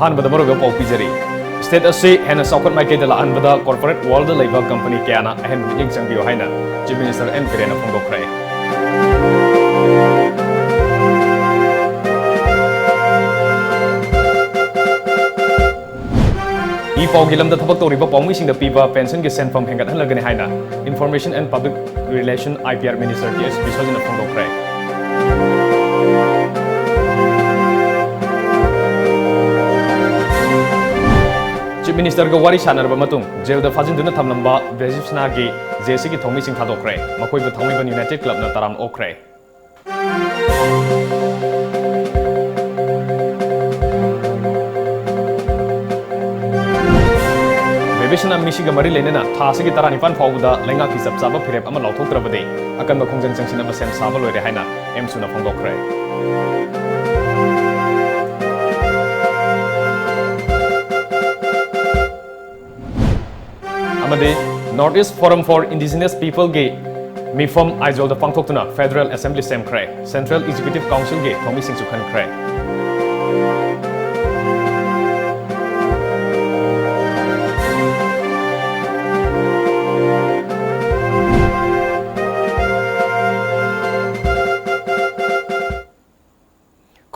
अहमद मरुग पौ पीजरी स्टेट असी हेन सौखत माइकेद लाहनबदा कॉर्पोरेट वर्ल्ड लेबर कंपनी क्याना अहम मिटिंग चंबियो हाइना चीफ मिनिस्टर एन बिरेन फोंदोखरे ई पौगी लमदा थबक तौरिबा पौमिसिंग पीबा पेंशन के सेंफम हेंगत हलगने हाइना information and public relation IPR minister T S बिसोजना फोंदोखरे चीफ मिनिस्टर को वारी सानरबा मतुंग जेल द फाजिंदुना थमलंबा बेजिप्सना की जेसी की थौमिसिंग थादोखरे मखोइबु थौमिबन यूनाइटेड क्लब न तराम ओखरे बेबिसना मिसिगा मरी लेनेना थासिगी तरानिपान फाउबदा लेंगा की सबसाबा फिरेप अमा लाउथोक्त्रबदे अकनबा खोंजंग चंगसिनबा सेम साबा लोइरे हाइना एमसुना फोंदोखरे North East Forum for Indigenous People ge Mifom Aizol the Pangthoktuna Federal Assembly Sem Kray Central Executive Council ge Thomi Sing Sukhan Kray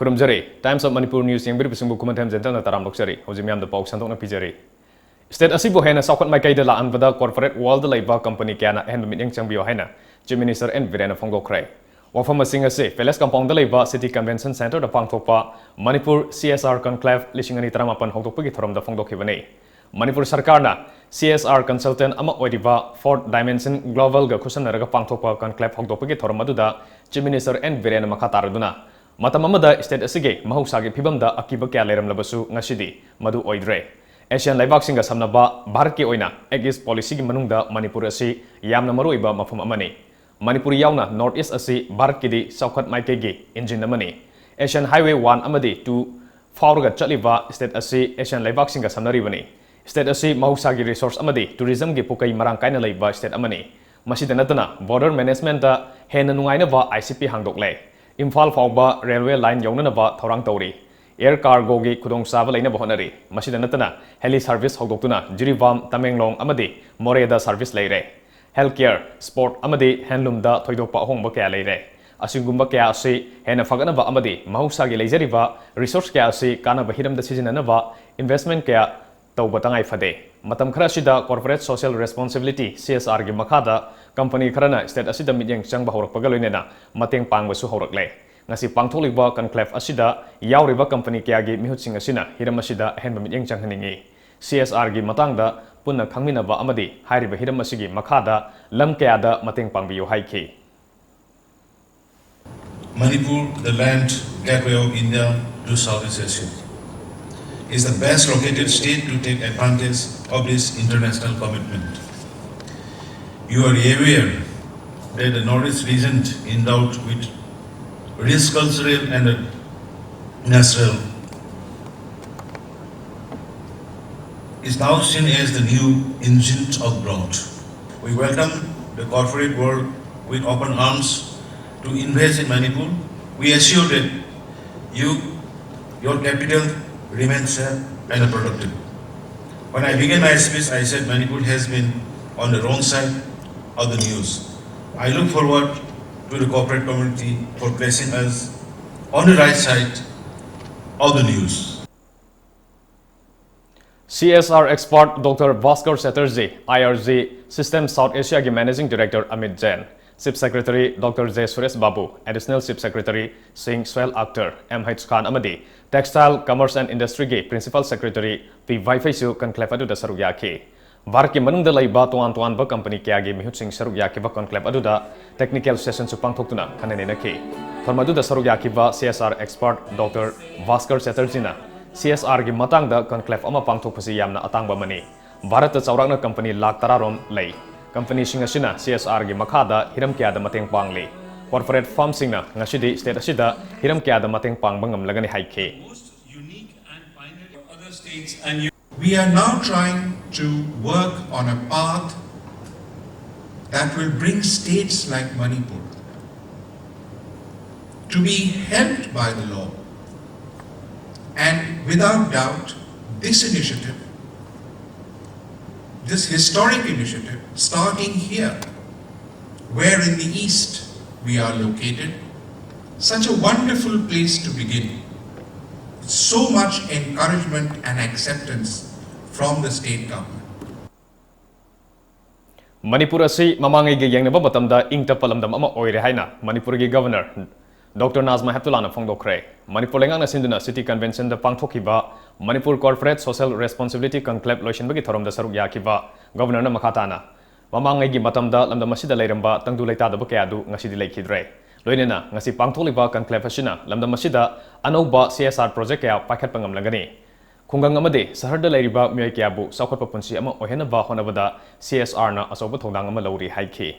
Kurumjari Times of Manipur News yang beri pesumbu kumantam jental na taram loksari hojimiam the pau santok na pijari State asibo hena saukot mai kaida la anbada corporate world labor company kana hen miting changbio haina chief minister en virena phongokrai wafam singa se Palace compound da labor city convention center da pangthokpa Manipur CSR conclave lishingani taramapan hongtokpagi thorom da phongdokhibani Manipur sarkar na CSR consultant ama oidiba fourth dimension global ga khusanaraga pangthokpa conclave hongdokpagi thorom aduda chief minister en virena makha taraduna matam amada state asige mahusagi phibamda akiba kya leramlabasu ngasidi madu oidre Asian Laibak Singa Samnaba Bharat ki oina Aegis policy ki manungda Manipur asi yamna maruiba mafam amani Manipur yauna North East asi Bharat ki di saukhat maike gi engine amani Asian Highway 1 amadi 2 faurga chaliba state asi Asian Laibak Singa samnaribani state asi mahusagi resource amadi tourism gi pukai marang kaina laiba state amani masida natana border management da hena nungaina ba ICP hangdokle Imphal fauba railway line yauna ba thorang tauri Air cargo gi khudong saba laina bahonari masida natana heli service hogdoktuna Jiribam Tamenglong amadi Moreda service leire healthcare sport amadi handloom da thoidokpa ahongba kya leire asingumba kya ase hena fagana ba amadi mahusa gi leijariba resource kya ase kana bahiram da sijina na ba investment kya tawba tangai fade matam khara sida corporate social responsibility CSR gi makhada company kharana state asida midyang changba horakpaga loinena mateng pangbasu horakle ngasi pangtholiba conclave asida yauriba company kya gi mihutsing asina hiram asida henba mityang changhaningi CSR gi matangda punna khangminaba amadi hairiba hiram asigi makhada lam kya da mateng pangbiyo haiki Manipur, the land gateway of India to Southeast Asia, is the best located state to take advantage of this international commitment. You are aware that the Northeast region endowed with rich cultural and natural is now seen as the new engine of growth. We welcome the corporate world with open arms to invest in Manipur. We assure that your capital remains safe and productive. When I began my speech, I said Manipur has been on the wrong side of the news. I look forward to the corporate community for placing us on the right side of the news. CSR expert Dr. Bhaskar Chatterjee, IRG System South Asia ki Managing Director Amit Jain, Chief Secretary Dr. J. Suresh Babu, Additional Chief Secretary Singh Swell Akhtar, M.H. Khan Amadi, Textile, Commerce and Industry ki Principal Secretary P. Vaifaisu conclave adu da saruk yaki. Bharat ki manungda laiba tuan ba company kya gi mihut sing saruk yaki ba conclave adu da technical session su pangthoktuna khanane na ki. Thormadu da saruk yaki ba CSR expert Dr. Bhaskar Chatterjee na CSR gi matang da conclave ama pangthokpasi yamna atangba mani. Bharat ta chaurakna company lakh tararom lei. Company sing asina CSR gi makhada hiram kya da mateng pangli. Corporate firm sing na ngasidi state asida hiram kya da mateng pangbangam lagani haike. Other states and we are now trying to work on a path that will bring states like Manipur to be helped by the law. And without doubt, this initiative, this historic initiative, starting here, where in the east we are located, such a wonderful place to begin. So much encouragement and acceptance from the state government. Manipur asi mamangai ge yang naba matamda ingta palamdam ama oire haina Manipur gi governor Dr. Nazma Heptulana phongdokre Manipur lengang na sinduna city convention da pangthokiba Manipur corporate social responsibility conclave loisin bagi thorom da saruk yakiba governor na makhatana mamangai gi matamda lamda masida leiramba tangdu leita da bakya du ngasi di lekhidre loinena ngasi pangtholiba conclave asina lamda masida anauba CSR project ya pakhat pangam lagani Kungang amade saharda lairiba miyai kyabu saukhatpa punsi ama ohena ba honabada CSR na asoba thongdang ama lauri haiki.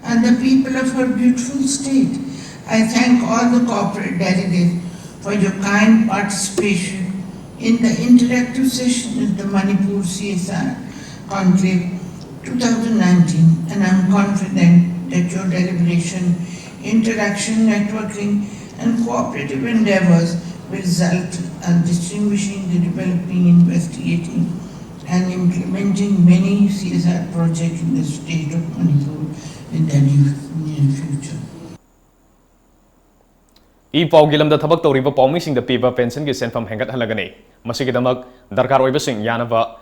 And the people of our beautiful state, I thank all the corporate delegates for your kind participation in the interactive session of the Manipur CSR Conclave 2019, and I am confident that your deliberation, interaction, networking and cooperative endeavors will result in distinguishing the developing, investigating and implementing many CSR projects in the state of Manipur in the near future. Pau gilam da thabak tawriba pawmi sing da piba pension gi senfam hengat halagani masigi damak darkar oiba sing yanaba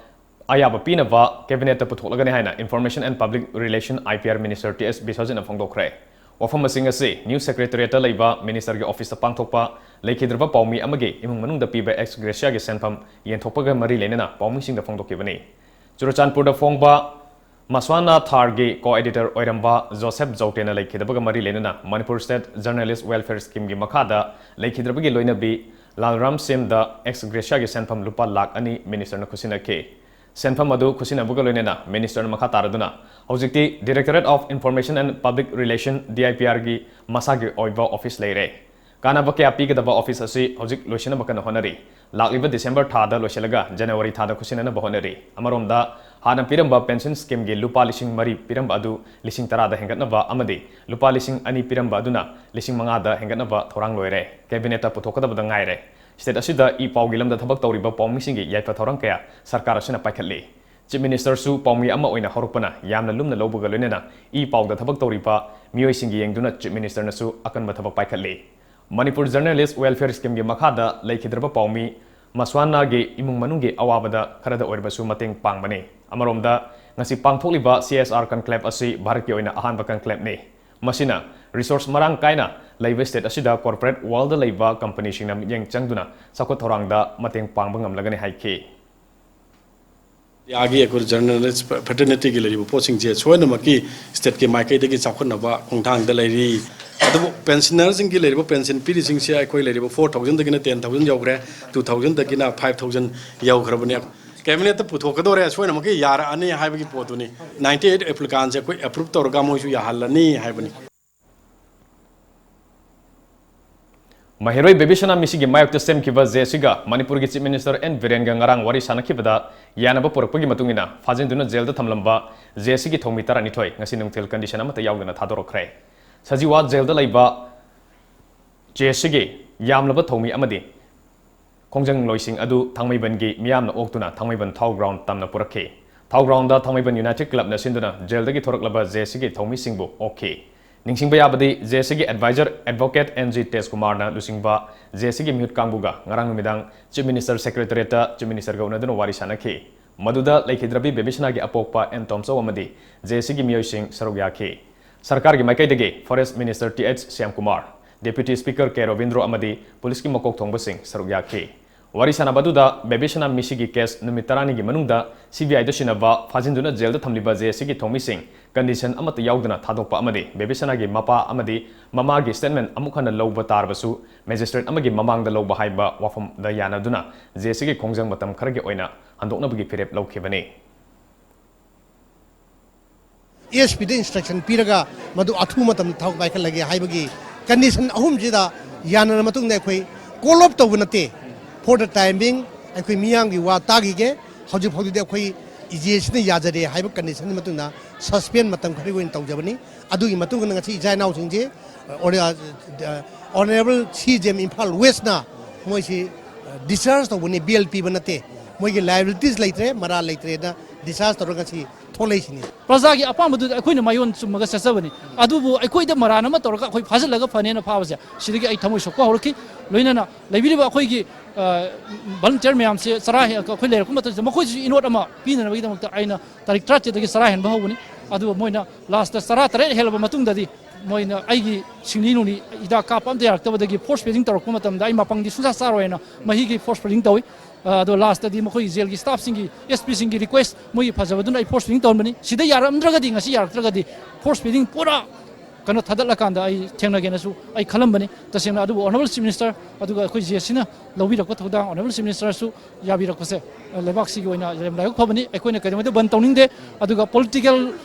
ayaba pinaba cabinet ta putholagani haina information and public relation IPR minister TS Biswajin phongdokre wafam masing ase new secretariat laiba minister gi office ta pangthokpa leikhidraba pawmi amage imung manung da piba ex gracia gi senfam yenthokpaga mari lenena pawmi sing da phongdokibani Churachandpur da phongba Maswana Thargi co-editor Oiramba Joseph Jautena leikhidabaga mari lenena Manipur State Journalist Welfare Scheme gi makhada leikhidrabagi loinabi Lalram Sim da ex gracia gi senfam lupa lakh ani minister na khusina ke senfam adu khusina buga loinena minister na makha taraduna hojikti Directorate of Information and Public Relation DIPR gi masagi oiba office leire kana bakya pigedaba office asi hojik loisina bakana honari lakliba December thada loiselaga January thada khusina na bahonari amaromda Hana piramba pension scheme gi lupa lising mari piramba adu lising tarada hengatnaba amadi lupa lising ani piramba aduna lising mangada hengatnaba thorang loire cabinet ta puthokadaba ngaire state asida pau gilam da thabak tawriba pawmi singi yaifa thorang kaya sarkar asina paikhatli chief minister su pawmi ama oina horupana yamna lumna lobuga loinena pau da thabak tawriba miyoi singi yengduna chief minister na su akanba thabak paikhatli Manipur Journalist Welfare Scheme gi makhada leikhidraba pawmi Maswana gi imung manunggi awabada kharada oirbasu mateng pangbani amaromda ngasi pangtholiba CSR conclave asi bharat ki oina ahanba conclave ni masina resource marang kaina laiba state asida corporate world laiba company singna yang changduna sakot thorangda mateng pangba ngamlagani haiki Yagi akur journalist fraternity gi laribu posting je soina maki state ke maikai degi chakhonaba khongthang da lairi adu pensioners gi laribu pension piri sing se akoi laribu 4000 dagina 10000 yaugre 2000 dagina 5000 yaugrabani cabinet ta puthokadore soina maki yara ani haibagi potuni 98 applicants akoi approve torga moisu yahalani haibani Mahiroi Bebishana Misigi Mayok to Sem Kiva Zesiga, Manipur Chief Minister and Virenga Ngarang Wari Sanakibada, Yanaba Purpagi Matungina, Fazinduna Zelda Tamlamba, Zesigi Tomitara Nitoi, Nasinum Til Condition Amata Yagana Tadoro Cray. Sajiwa Zelda Laiba Jesigi, Yamlaba Tomi Amadi. Kongjang Loising Adu, Tangmay Bengi, Miam Oktuna, Tangmay Ben Tau Ground Tamna Purake. Tau Ground da Tangmay Ben United Club Nasinduna, Zelda Gitoraklaba Zesigi Tomi Singbo, okay. Ningsingba yabadi JSG advisor advocate NG Tes Kumar na lusingba JSG mute kangbuga ngarang numidang Chief Minister Secretariat Chief Minister ga unadun wari sanaki maduda laikhidrabi bebishna gi apokpa en tomso amadi JSG miyosing sarugya ki sarkar gi maikai dege Forest Minister TH Syam Kumar Deputy Speaker K Ravindro amadi police ki makok thongba sing sarugya ki wari sanabaduda bebishna misigi case numitarani gi manungda CBI da sinaba fajinduna jail da thamliba JSG thomi sing condition amata yaudana thadokpa amadi bebishana gi mapa amadi mama gi statement amukhana lawba tarbasu magistrate amagi mamang da lawba haiba wafam da yanaduna JSG khongjang matam kharagi oina handoknabagi firep lawkhibani ESP the instruction piraga madu athu matam thau bai khan lagi haibagi condition ahum jida yanana matung ne khoi call up to nate for the time being ꯑꯩꯈꯣꯏ ꯃꯤꯌꯥꯝꯒꯤ ꯋꯥ ꯇꯥꯈꯤꯒꯦ ꯍꯧꯖꯤꯛ ꯐꯥꯎꯗꯤ ꯑꯩꯈꯣꯏ ꯏꯖꯦꯁꯤꯅ ꯌꯥꯖꯔꯦ ꯍꯥꯏꯕ ꯀꯟꯗꯤꯁꯟꯒꯤ ꯃꯇꯨꯡꯗ suspend ꯃꯇꯝ ꯈꯔꯒꯤ ꯑꯣꯏꯅ ꯇꯧꯖꯕꯅꯤ ꯑꯗꯨꯒꯤ ꯃꯇꯨꯡꯗ ꯉꯁꯤ ꯏꯆꯥ ꯏꯅꯥꯎꯁꯤꯡꯁꯦ ꯑꯣꯅꯔꯦꯕꯜ ꯁꯤꯖꯦꯝ ꯏꯝꯐꯥꯜ ꯋꯦꯁꯅ ꯃꯣꯏꯁꯤ ꯗꯤꯁꯆꯥꯔꯖ ꯇꯧꯕꯅꯤ ꯕꯦꯜ ꯄꯤꯕ ꯅꯠꯇꯦ ꯃꯣꯏꯒꯤ ꯂꯥꯏꯕꯤꯂꯤꯇꯤꯁ ꯂꯩꯇ꯭ꯔꯦ ꯃꯔꯥꯜ ꯂꯩꯇ꯭ꯔꯦꯅ ꯗꯤꯁꯆꯥꯔꯖ ꯇꯧꯔꯒ ꯉꯁꯤ ꯊꯣꯛꯂꯛꯏꯁꯤꯅꯤ ꯄ꯭ꯔꯖꯥꯒꯤ ꯑꯄꯥꯝꯕꯗꯨꯗ ꯑꯩꯈꯣꯏꯅ ꯃꯥꯌꯣꯟ ꯆꯨꯝꯃꯒ ꯆꯠꯆꯕꯅꯤ ꯑꯗꯨꯕꯨ ꯑꯩꯈꯣꯏꯗ ꯃꯔꯥꯟ ꯑꯃ ꯇꯧꯔꯒ ꯑꯩꯈꯣꯏ ꯐꯥꯖꯤꯜꯂꯒ ꯐꯅꯦꯅ ꯐꯥꯕꯁꯦ ꯁꯤꯗꯒꯤ ꯑꯩ ꯊꯃꯣꯏ ꯁꯣꯛꯄ ꯍꯧꯔꯛꯈꯤ ꯂꯣꯏꯅꯅ ꯂꯩꯕꯤꯔꯤꯕ ꯑꯩꯈꯣꯏꯒꯤ ꯚꯂꯨꯟꯇꯤꯌꯔ ꯃꯌꯥꯝꯁꯦ ꯆꯔꯥ ꯑꯩꯈꯣꯏ ꯂꯩꯔꯛꯄ ꯃꯇꯝꯗ ꯃꯈꯣꯏꯁꯨ ꯏꯅꯣꯠ ꯑꯃ ꯄꯤꯅꯅꯕꯒꯤꯗꯃꯛꯇ ꯑꯩꯅ ꯇꯥꯔꯤꯛ 17ꯗꯒꯤ ꯆꯔꯥ ꯍꯦꯟꯕ ꯍꯧꯕꯅꯤ ꯑꯗꯨꯒ ꯃꯣꯏꯅ ꯂꯥꯁꯇ ꯆꯔꯥ 9 ꯍꯦꯜꯂꯕ ꯃꯇꯨꯡꯗꯗꯤ ꯃꯣꯏꯅ ꯑꯩꯒꯤ ꯁꯤꯡꯂꯤ ꯅꯨꯡꯂꯤ ꯍꯤꯗꯥꯛ ꯀꯥꯞꯄ ꯑꯝꯇ ꯌꯥꯔꯛꯇꯕꯗꯒꯤ ꯐꯣꯔꯁ ꯐꯤꯗꯤꯡ ꯇꯧꯔꯛꯄ ꯃꯇꯝꯗ ꯑꯩ ꯃꯄꯪꯗꯤ ꯁꯨꯡꯆꯥ ꯆꯥꯔꯣꯏꯅ ꯃꯍꯤꯒꯤ ꯐꯣꯔꯁ ꯐꯤꯗꯤꯡ ꯇꯧꯏ ꯑꯗꯣ ꯂꯥꯁꯇꯗꯤ ꯃꯈꯣꯏꯒꯤ ꯖꯦꯜꯒꯤ ꯁ꯭ꯇꯥꯐꯁꯤꯡꯒꯤ ꯑꯦꯁꯄꯤꯁꯤꯡꯒꯤ ꯔꯤꯀ꯭ꯋꯦꯁ ꯃꯣꯏꯒꯤ ꯐꯖꯕꯗꯨꯅ ꯑꯩ ꯐꯣꯔꯁ ꯐꯤꯗꯤꯡ ꯇꯧꯍꯟꯕꯅꯤ ꯁꯤꯗ ꯌꯥꯔꯛꯇ꯭ꯔꯒꯗꯤ ꯉꯁꯤ ꯌꯥꯔꯛꯇ꯭ꯔꯒꯗꯤ ꯐꯣꯔꯁ ꯐꯤꯗꯤꯡ ꯄꯨꯔꯥ ꯀꯩꯅꯣ ꯊꯥꯗꯠꯂꯀꯥꯟꯗ ꯑꯩ ꯊꯦꯡꯅꯒꯦꯅꯁꯨ ꯑꯩ ꯈꯜꯂꯝꯕꯅꯤ ꯇꯁꯦꯡꯅ ꯑꯗꯨꯕꯨ ꯑꯣꯅꯔꯦꯕꯜ ꯆꯤꯐ ꯃꯤꯅꯤꯁꯇꯔ ꯑꯗꯨꯒ ꯑꯩꯈꯣꯏ ꯖꯦꯁꯤꯅ ꯂꯧꯕꯤꯔꯛꯄ ꯊꯧꯗꯥꯡ ꯑꯣꯅꯔꯦꯕꯜ ꯆꯤꯐ ꯃꯤꯅꯤꯁꯇꯔꯁꯨ ꯌꯥꯕꯤꯔꯛꯄꯁꯦ ꯂꯩꯕꯥꯛꯁꯤꯒꯤ ꯑꯣꯏꯅ ꯌꯥꯝ ꯂꯥꯏꯕꯛ ꯐꯕꯅꯤ ꯑꯩꯈꯣꯏꯅ ꯀꯩꯗꯧꯉꯩꯗ ꯕꯟ ꯇꯧꯅꯤꯡꯗꯦ ꯑꯗꯨꯒ ꯄꯣꯂꯤꯇꯤꯀꯦꯜ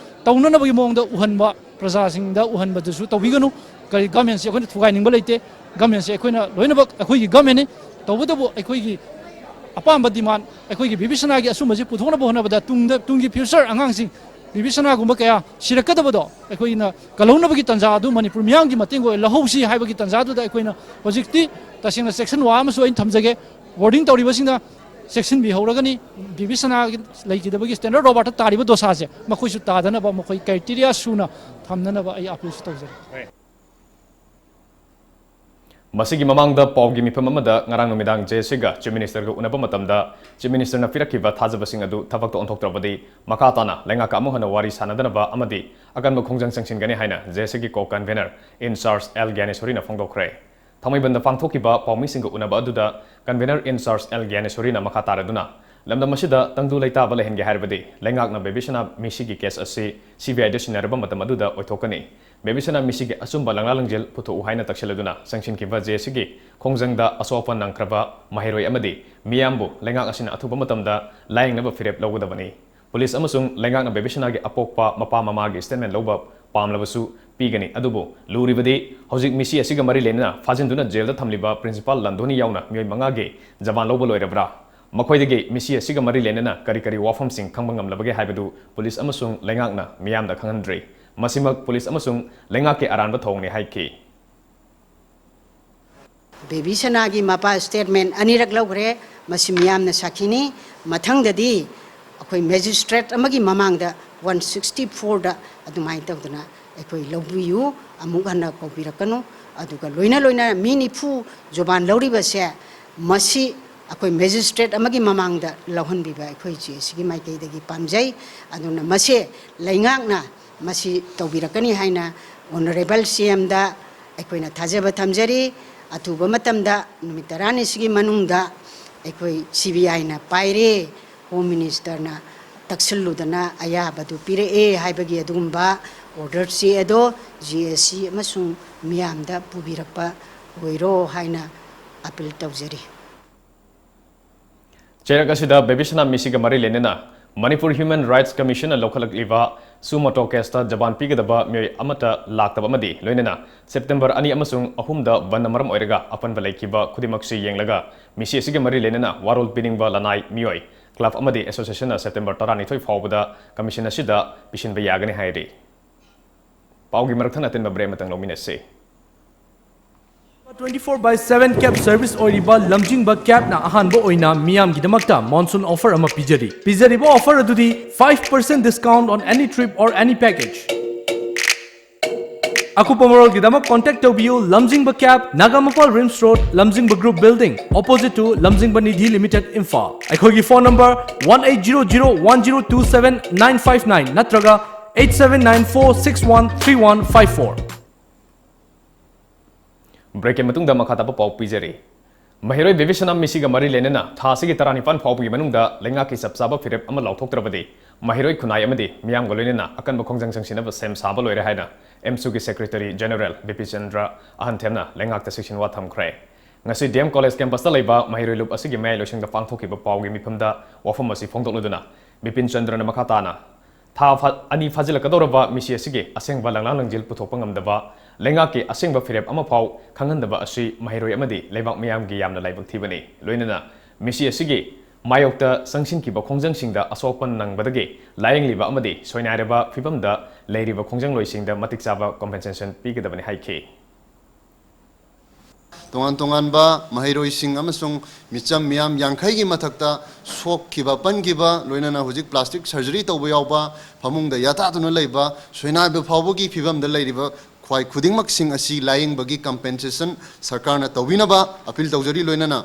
ꯇꯧꯅꯅꯕꯒꯤ ꯃꯑꯣꯡꯗ ꯎꯍꯟꯕ ꯄ꯭ꯔꯖꯥꯁꯤꯡꯗ ꯎꯍꯟꯕꯗꯨꯁꯨ ꯇꯧꯕꯤꯒꯅꯨ ꯀꯔꯤ ꯒꯃꯦꯟꯁꯤ ꯑꯩꯈꯣꯏꯅ ꯊꯨꯒꯥꯏꯅꯤꯡꯕ ꯂꯩꯇꯦ ꯒꯃꯦꯟꯁꯤ ꯑꯩꯈꯣꯏꯅ ꯂꯣꯏꯅꯃꯛ ꯑꯩꯈꯣꯏꯒꯤ ꯒꯃꯦꯟꯅꯤ ꯇꯧꯕꯇꯕꯨ ꯑꯩꯈꯣꯏꯒꯤ ꯑꯄꯥꯝꯕ ꯗꯤꯃꯥꯟ ꯑꯩꯈꯣꯏꯒꯤ ꯕꯤꯕꯤꯁꯅꯥꯒꯤ ꯑꯁꯨꯝꯕꯁꯤ ꯄꯨꯊꯣꯛꯅꯕ ꯍꯣꯠꯅꯕꯗ ꯇꯨꯡꯒꯤ ꯐ꯭ꯌꯨꯆꯔ ꯑꯉꯥꯡꯁꯤꯡ ꯕꯤꯕꯤꯁꯅꯥꯒꯨꯝꯕ ꯀꯌꯥ ꯁꯤꯔꯛꯀꯗꯕꯗꯣ ꯑꯩꯈꯣꯏꯅ ꯀꯜꯍꯧꯅꯕꯒꯤ ꯇꯟꯖꯥ ꯑꯗꯨ ꯃꯅꯤꯄꯨꯔ ꯃꯤꯌꯥꯝꯒꯤ ꯃꯇꯦꯡ ꯑꯣꯏ ꯂꯧꯍꯧꯁꯤ ꯍꯥꯏꯕꯒꯤ ꯇꯟꯖꯥꯗꯨꯗ ꯑꯩꯈꯣꯏꯅ ꯍꯧꯖꯤꯛꯇꯤ ꯇꯁꯦꯡꯅ ꯆꯦꯛꯁꯤꯟ ꯋꯥ ꯑꯃꯁꯨ ꯑꯩꯅ ꯊꯝꯖꯒꯦ ꯋꯥꯔꯗꯤꯡ ꯇꯧꯔꯤꯕꯁꯤꯡꯅ ꯆꯦꯛꯁꯤꯟꯕꯤꯍꯧꯔꯒꯅꯤ ꯕꯤꯕꯤꯁꯅꯥꯒꯤ ꯂꯩꯈꯤꯗꯕꯒꯤ ꯁ꯭ꯇꯦꯟꯗꯔꯠ ꯔꯣꯕꯥꯔꯠꯇ ꯇꯥꯔꯤꯕ ꯗꯣꯁꯥꯁꯦ ꯃꯈꯣꯏꯁꯨ ꯇꯥꯗꯅꯕ ꯃꯈꯣꯏ ꯀ꯭ꯔꯥꯏꯇꯦꯔꯤꯌꯥ ꯁꯨꯅ ꯊꯝꯅꯅꯕ ꯑꯩ ꯑꯄꯤꯜꯁꯨ ꯇꯧꯖꯔꯤ ꯃꯁꯤꯒꯤ ꯃꯃꯥꯡꯗ ꯄꯥꯎꯒꯤ ꯃꯤꯐꯝ ꯑꯃꯗ ꯉꯔꯥꯡ ꯅꯨꯃꯤꯗꯥꯡ ꯖꯦꯁꯤꯒ ꯆꯤꯐ ꯃꯤꯅꯤꯁꯇꯔꯒ ꯎꯅꯕ ꯃꯇꯝꯗ ꯆꯤꯐ ꯃꯤꯅꯤꯁꯇꯔꯅ ꯄꯤꯔꯛꯈꯤꯕ ꯊꯥꯖꯕꯁꯤꯡ ꯑꯗꯨ ꯊꯕꯛꯇ ꯑꯣꯟꯊꯣꯛꯇ꯭ꯔꯕꯗꯤ ꯃꯈꯥ ꯇꯥꯅ ꯂꯩꯉꯥꯛꯀ ꯑꯃꯨꯛ ꯍꯟꯅ ꯋꯥꯔꯤ ꯁꯥꯅꯗꯅꯕ ꯑꯃꯗꯤ ꯑꯀꯟꯕ ꯈꯣꯡꯖꯪ ꯆꯪꯁꯤꯟꯒꯅꯤ ꯍꯥꯏꯅ ꯖꯦꯁꯤꯒꯤ ꯀꯣ ꯀꯟꯚꯦꯅꯔ ꯏꯟꯆꯥꯔꯖ ꯑꯦꯜ ꯒ꯭ꯌꯥꯅꯦꯁꯣꯔꯤꯅ ꯐꯣꯡꯗꯣꯛꯈ꯭ꯔꯦ ꯊꯥꯡꯃꯩꯕꯟꯗ ꯄꯥꯡꯊꯣꯛꯈꯤꯕ ꯄꯥꯎꯃꯤꯁꯤꯡꯒ ꯎꯅꯕ ꯑꯗꯨꯗ ꯀꯟꯚꯦꯅꯔ ꯏꯟꯆꯥꯔꯖ ꯑꯦꯜ ꯒ꯭ꯌꯥꯅꯦꯁꯣꯔꯤꯅ ꯃꯈꯥ ꯇꯥꯔꯗꯨꯅ ꯂꯝꯗꯝ ꯑꯁꯤꯗ ꯇꯪꯗꯨ ꯂꯩꯇꯥꯕ ꯂꯩꯍꯟꯒꯦ ꯍꯥꯏꯔꯕꯗꯤ ꯂꯩꯉꯥꯛꯅ ꯕꯦꯕꯤꯁꯅꯥ ꯃꯤꯁꯤꯒꯤ ꯀꯦꯁ ꯑꯁꯤ ꯁꯤꯕꯤꯑꯥꯏꯗ ꯁꯤꯟꯅꯔꯕ ꯃꯇꯝ ꯑꯗꯨꯗ ꯑꯣꯏꯊꯣꯛꯀꯅꯤ ꯕꯦꯕꯤꯁꯅꯥ ꯃꯤꯁꯤꯒꯤ ꯑꯆꯨꯝꯕ ꯂꯪꯂꯥ-ꯂꯪꯖꯦꯜ ꯄꯨꯊꯣꯛꯎ ꯍꯥꯏꯅ ꯇꯛꯁꯤꯜꯂꯗꯨꯅ ꯆꯪꯁꯤꯟꯈꯤꯕ ꯖꯦꯁꯤꯒꯤ ꯈꯣꯡꯖꯪꯗ ꯑꯁꯣꯛ ꯑꯄꯟ ꯅꯪꯈ꯭ꯔꯕ ꯃꯍꯩꯔꯣꯏ ꯑꯃꯗꯤ ꯃꯤꯌꯥꯝꯕꯨ ꯂꯩꯉꯥꯛ ꯑꯁꯤꯅ ꯑꯊꯨꯕ ꯃꯇꯝꯗ ꯂꯥꯌꯦꯡꯅꯕ ꯐꯤꯔꯦꯞ ꯂꯧꯒꯗꯕꯅꯤ ꯄꯨꯂꯤꯁ ꯑꯃꯁꯨꯡ ꯂꯩꯉꯥꯛꯅ ꯕꯦꯕꯤꯁꯅꯥꯒꯤ ꯑꯄꯣꯛꯄ ꯃꯄꯥ ꯃꯃꯥꯒꯤ ꯁ꯭ꯇꯦꯠꯃꯦꯟ ꯂꯧꯕ ꯄꯥꯝꯂꯕꯁꯨ ꯄꯤꯒꯅꯤ ꯑꯗꯨꯕꯨ ꯂꯨꯔꯤꯕꯗꯤ ꯍꯧꯖꯤꯛ ꯃꯤꯁꯤ ꯑꯁꯤꯒ ꯃꯔꯤ ꯂꯩꯅꯅ ꯐꯥꯖꯤꯟꯗꯨꯅ ꯖꯦꯜꯗ ꯊꯝꯂꯤꯕ ꯄ꯭ꯔꯤꯟꯁꯤꯄꯥꯜ ꯂꯟꯗꯣꯅꯤ ꯌꯥꯎꯅ ꯃꯤꯑꯣꯏ 5ꯒꯤ ꯖꯕꯥꯟ ꯂꯧꯕ ꯂꯣꯏꯔꯕ꯭ꯔꯥ ꯃꯈꯣꯏꯗꯒꯤ ꯃꯤꯁꯤ ꯑꯁꯤꯒ ꯃꯔꯤ ꯂꯩꯅꯅ ꯀꯔꯤ ꯀꯔꯤ ꯋꯥꯐꯝꯁꯤꯡ ꯈꯪꯕ ꯉꯝꯂꯕꯒꯦ ꯍꯥꯏꯕꯗꯨ ꯄꯨꯂꯤꯁ ꯑꯃꯁꯨꯡ ꯂꯩꯉꯥꯛꯅ ꯃꯤꯌꯥꯝꯗ ꯈꯪꯍꯟꯗ꯭ꯔꯤ ꯃꯁꯤꯃꯛ ꯄꯨꯂꯤꯁ ꯑꯃꯁꯨꯡ ꯂꯩꯉꯥꯛꯀꯤ ꯑꯔꯥꯟꯕ ꯊꯧꯑꯣꯡꯅꯤ ꯍꯥꯏꯈꯤ ꯕꯦꯕꯤꯁꯅꯥꯒꯤ ꯃꯄꯥ ꯁ꯭ꯇꯦꯠꯃꯦꯟ ꯑꯅꯤꯔꯛ ꯂꯧꯈ꯭ꯔꯦ ꯃꯁꯤ ꯃꯤꯌꯥꯝꯅ ꯁꯥꯈꯤꯅꯤ ꯃꯊꯪꯗꯗꯤ ꯑꯩꯈꯣꯏ ꯃꯦꯖꯤꯁꯇ꯭ꯔꯦꯠ ꯑꯃꯒꯤ ꯃꯃꯥꯡꯗ 164ꯗ ꯑꯗꯨꯃꯥꯏꯅ ꯇꯧꯗꯅ ꯑꯩꯈꯣꯏ ꯂꯧꯕꯤꯌꯨ ꯑꯃꯨꯛ ꯍꯟꯅ ꯀꯧꯕꯤꯔꯛꯀꯅꯨ ꯑꯗꯨꯒ ꯂꯣꯏꯅ ꯃꯤ 90 ꯖꯣꯕꯥꯟ ꯂꯧꯔꯤꯕꯁꯦ ꯃꯁꯤ ꯑꯩꯈꯣꯏ ꯃꯦꯖꯤꯁꯇ꯭ꯔꯦꯠ ꯑꯃꯒꯤ ꯃꯃꯥꯡꯗ ꯂꯧꯍꯟꯕꯤꯕ ꯑꯩꯈꯣꯏ ꯖꯦꯁꯤꯒꯤ ꯃꯥꯏꯀꯩꯗꯒꯤ ꯄꯥꯝꯖꯩ ꯑꯗꯨꯅ ꯃꯁꯤ ꯂꯩꯉꯥꯛꯅ ꯃꯁꯤ ꯇꯧꯕꯤꯔꯛꯀꯅꯤ ꯍꯥꯏꯅ ꯑꯣꯅꯔꯦꯕꯜ ꯁꯤꯑꯦꯝꯗ ꯑꯩꯈꯣꯏꯅ ꯊꯥꯖꯕ ꯊꯝꯖꯔꯤ ꯑꯊꯨꯕ ꯃꯇꯝꯗ ꯅꯨꯃꯤꯠ 10ꯅꯤꯁꯤꯒꯤ ꯃꯅꯨꯡꯗ ꯑꯩꯈꯣꯏ CBIꯅ ꯄꯥꯏꯔꯦ ꯍꯣꯝ ꯃꯤꯅꯤꯁꯇꯔꯅ ꯇꯛꯁꯤꯜꯂꯨꯗꯅ ꯑꯌꯥꯕꯗꯨ ꯄꯤꯔꯛꯑꯦ ꯍꯥꯏꯕꯒꯤ ꯑꯗꯨꯒꯨꯝꯕ ꯑꯣꯔꯗꯔ ꯆꯦ ꯑꯗꯣ GSC ꯑꯃꯁꯨꯡ ꯃꯤꯌꯥꯝꯗ ꯄꯨꯕꯤꯔꯛꯄ ꯑꯣꯏꯔꯣ ꯍꯥꯏꯅ ꯑꯄꯤꯜ ꯇꯧꯖꯔꯤ ꯆꯦꯔꯛ ꯑꯁꯤꯗ ꯕꯦꯕꯤꯁꯅꯥ ꯃꯤꯁꯤꯒ ꯃꯔꯤ ꯂꯩꯅꯅ ꯃꯅꯤꯄꯨꯔ ꯍ꯭ꯌꯨꯃꯦꯟ ꯔꯥꯏꯠꯁ ꯀꯃꯤꯁꯟꯅ ꯂꯧꯈꯠꯂꯛꯂꯤꯕ ꯁꯨꯃꯣꯇꯣ ꯀꯦꯁꯇ ꯖꯕꯥꯟ ꯄꯤꯒꯗꯕ ꯃꯤꯑꯣꯏ ꯑꯃꯠꯇ ꯂꯥꯛꯇꯕ ꯑꯃꯗꯤ ꯂꯣꯏꯅꯅ ꯁꯦꯞꯇꯦꯝꯕꯔ 2 ꯑꯃꯁꯨꯡ 3ꯗ ꯕꯟꯗ ꯃꯔꯝ ꯑꯣꯏꯔꯒ ꯑꯄꯟꯕ ꯂꯩꯈꯤꯕ ꯈꯨꯗꯤꯡꯃꯛꯁꯤ ꯌꯦꯡꯂꯒ ꯃꯤꯁꯤ ꯑꯁꯤꯒ ꯃꯔꯤ ꯂꯩꯅꯅ ꯋꯥꯔꯣꯜ ꯄꯤꯅꯤꯡꯕ ꯂꯅꯥꯏ ꯃꯤꯑꯣꯏ ꯀ꯭ꯂꯕ ꯑꯃꯗꯤ ꯑꯦꯁꯣꯁꯤꯌꯦꯁꯟꯅ ꯁꯦꯞꯇꯦꯝꯕꯔ 12 ꯐꯥꯎꯕꯗ ꯀꯃꯤꯁꯟ ꯑꯁꯤꯗ ꯄꯤꯁꯤꯟꯕ ꯌꯥꯒꯅꯤ ꯍꯥꯏꯔꯤ ꯄꯥꯎꯒꯤ ꯃꯔꯛꯊꯪ ꯑꯇꯦꯟꯕ ꯕ꯭ꯔꯦꯛ ꯑꯃꯇꯪ ꯂꯧꯃꯤꯟꯅꯁꯤ 24/7 cab service oriba lamjingba cab na ahanba oina miyamgidamakta monsoon offer ama pijariba offer adudi 5% discount on any trip or any package Akupamarol gidamak contact tobiyu Lamjingba Cab Nagamapal Rims Road Lamjingba Group Building opposite to Lamjingba Nidhi Limited Imphal Aikogi phone number 1800102795 natraga 8794613154 break मतुंग मखाताब पाउ पीजरी महिरोय बेबिसना मिसिगा मरी लेनेना थासिगी 19 फाउबगी मनुंगदा लेंगाकी सबसाबा फिरेप अमा लाउथोक्त्रबदि महिरोय खुनाय अमदि मियामगा लोइनेना अकनब खोंजंग संसिनब same साबा लोइरे हायना एमसुगी secretary general बिपि चंद्र अहनथेमना लेंगाकता सेक्शन वा थमख्रे ngasi DM college campus ta leiba महिरोय लुप असigi may loisingda pangthokiba pawgi mifamda wafam asi phongdokluduna bipin chandra na makhatana tha ani fajilakadoraba misi asigi asengba langlang langjil puthokpa ngamdaba lenga ki asingba firep ama phau khangandaba asi mahiroi amadi leibak miyam gi yamna laibak thibani loinana misi asigi mayokta sangshin ki ba khongjang singda asopan nangbadagi layeng liba amadi soinairaba fibamda leiriba khongjang loisingda matik chaba compensation pigadabani haiki tongan tongan ba mahiroi sing amasung micham miam yangkhai gi mathakta sok kiba pan giba loinana hojik plastic surgery tawba yawba phamung da yata tuna leiba soina be phawbo gi phibam da leiriba khwai khudingmak sing asi laying bagi compensation sarkar na tawina ba appeal tawjari loinana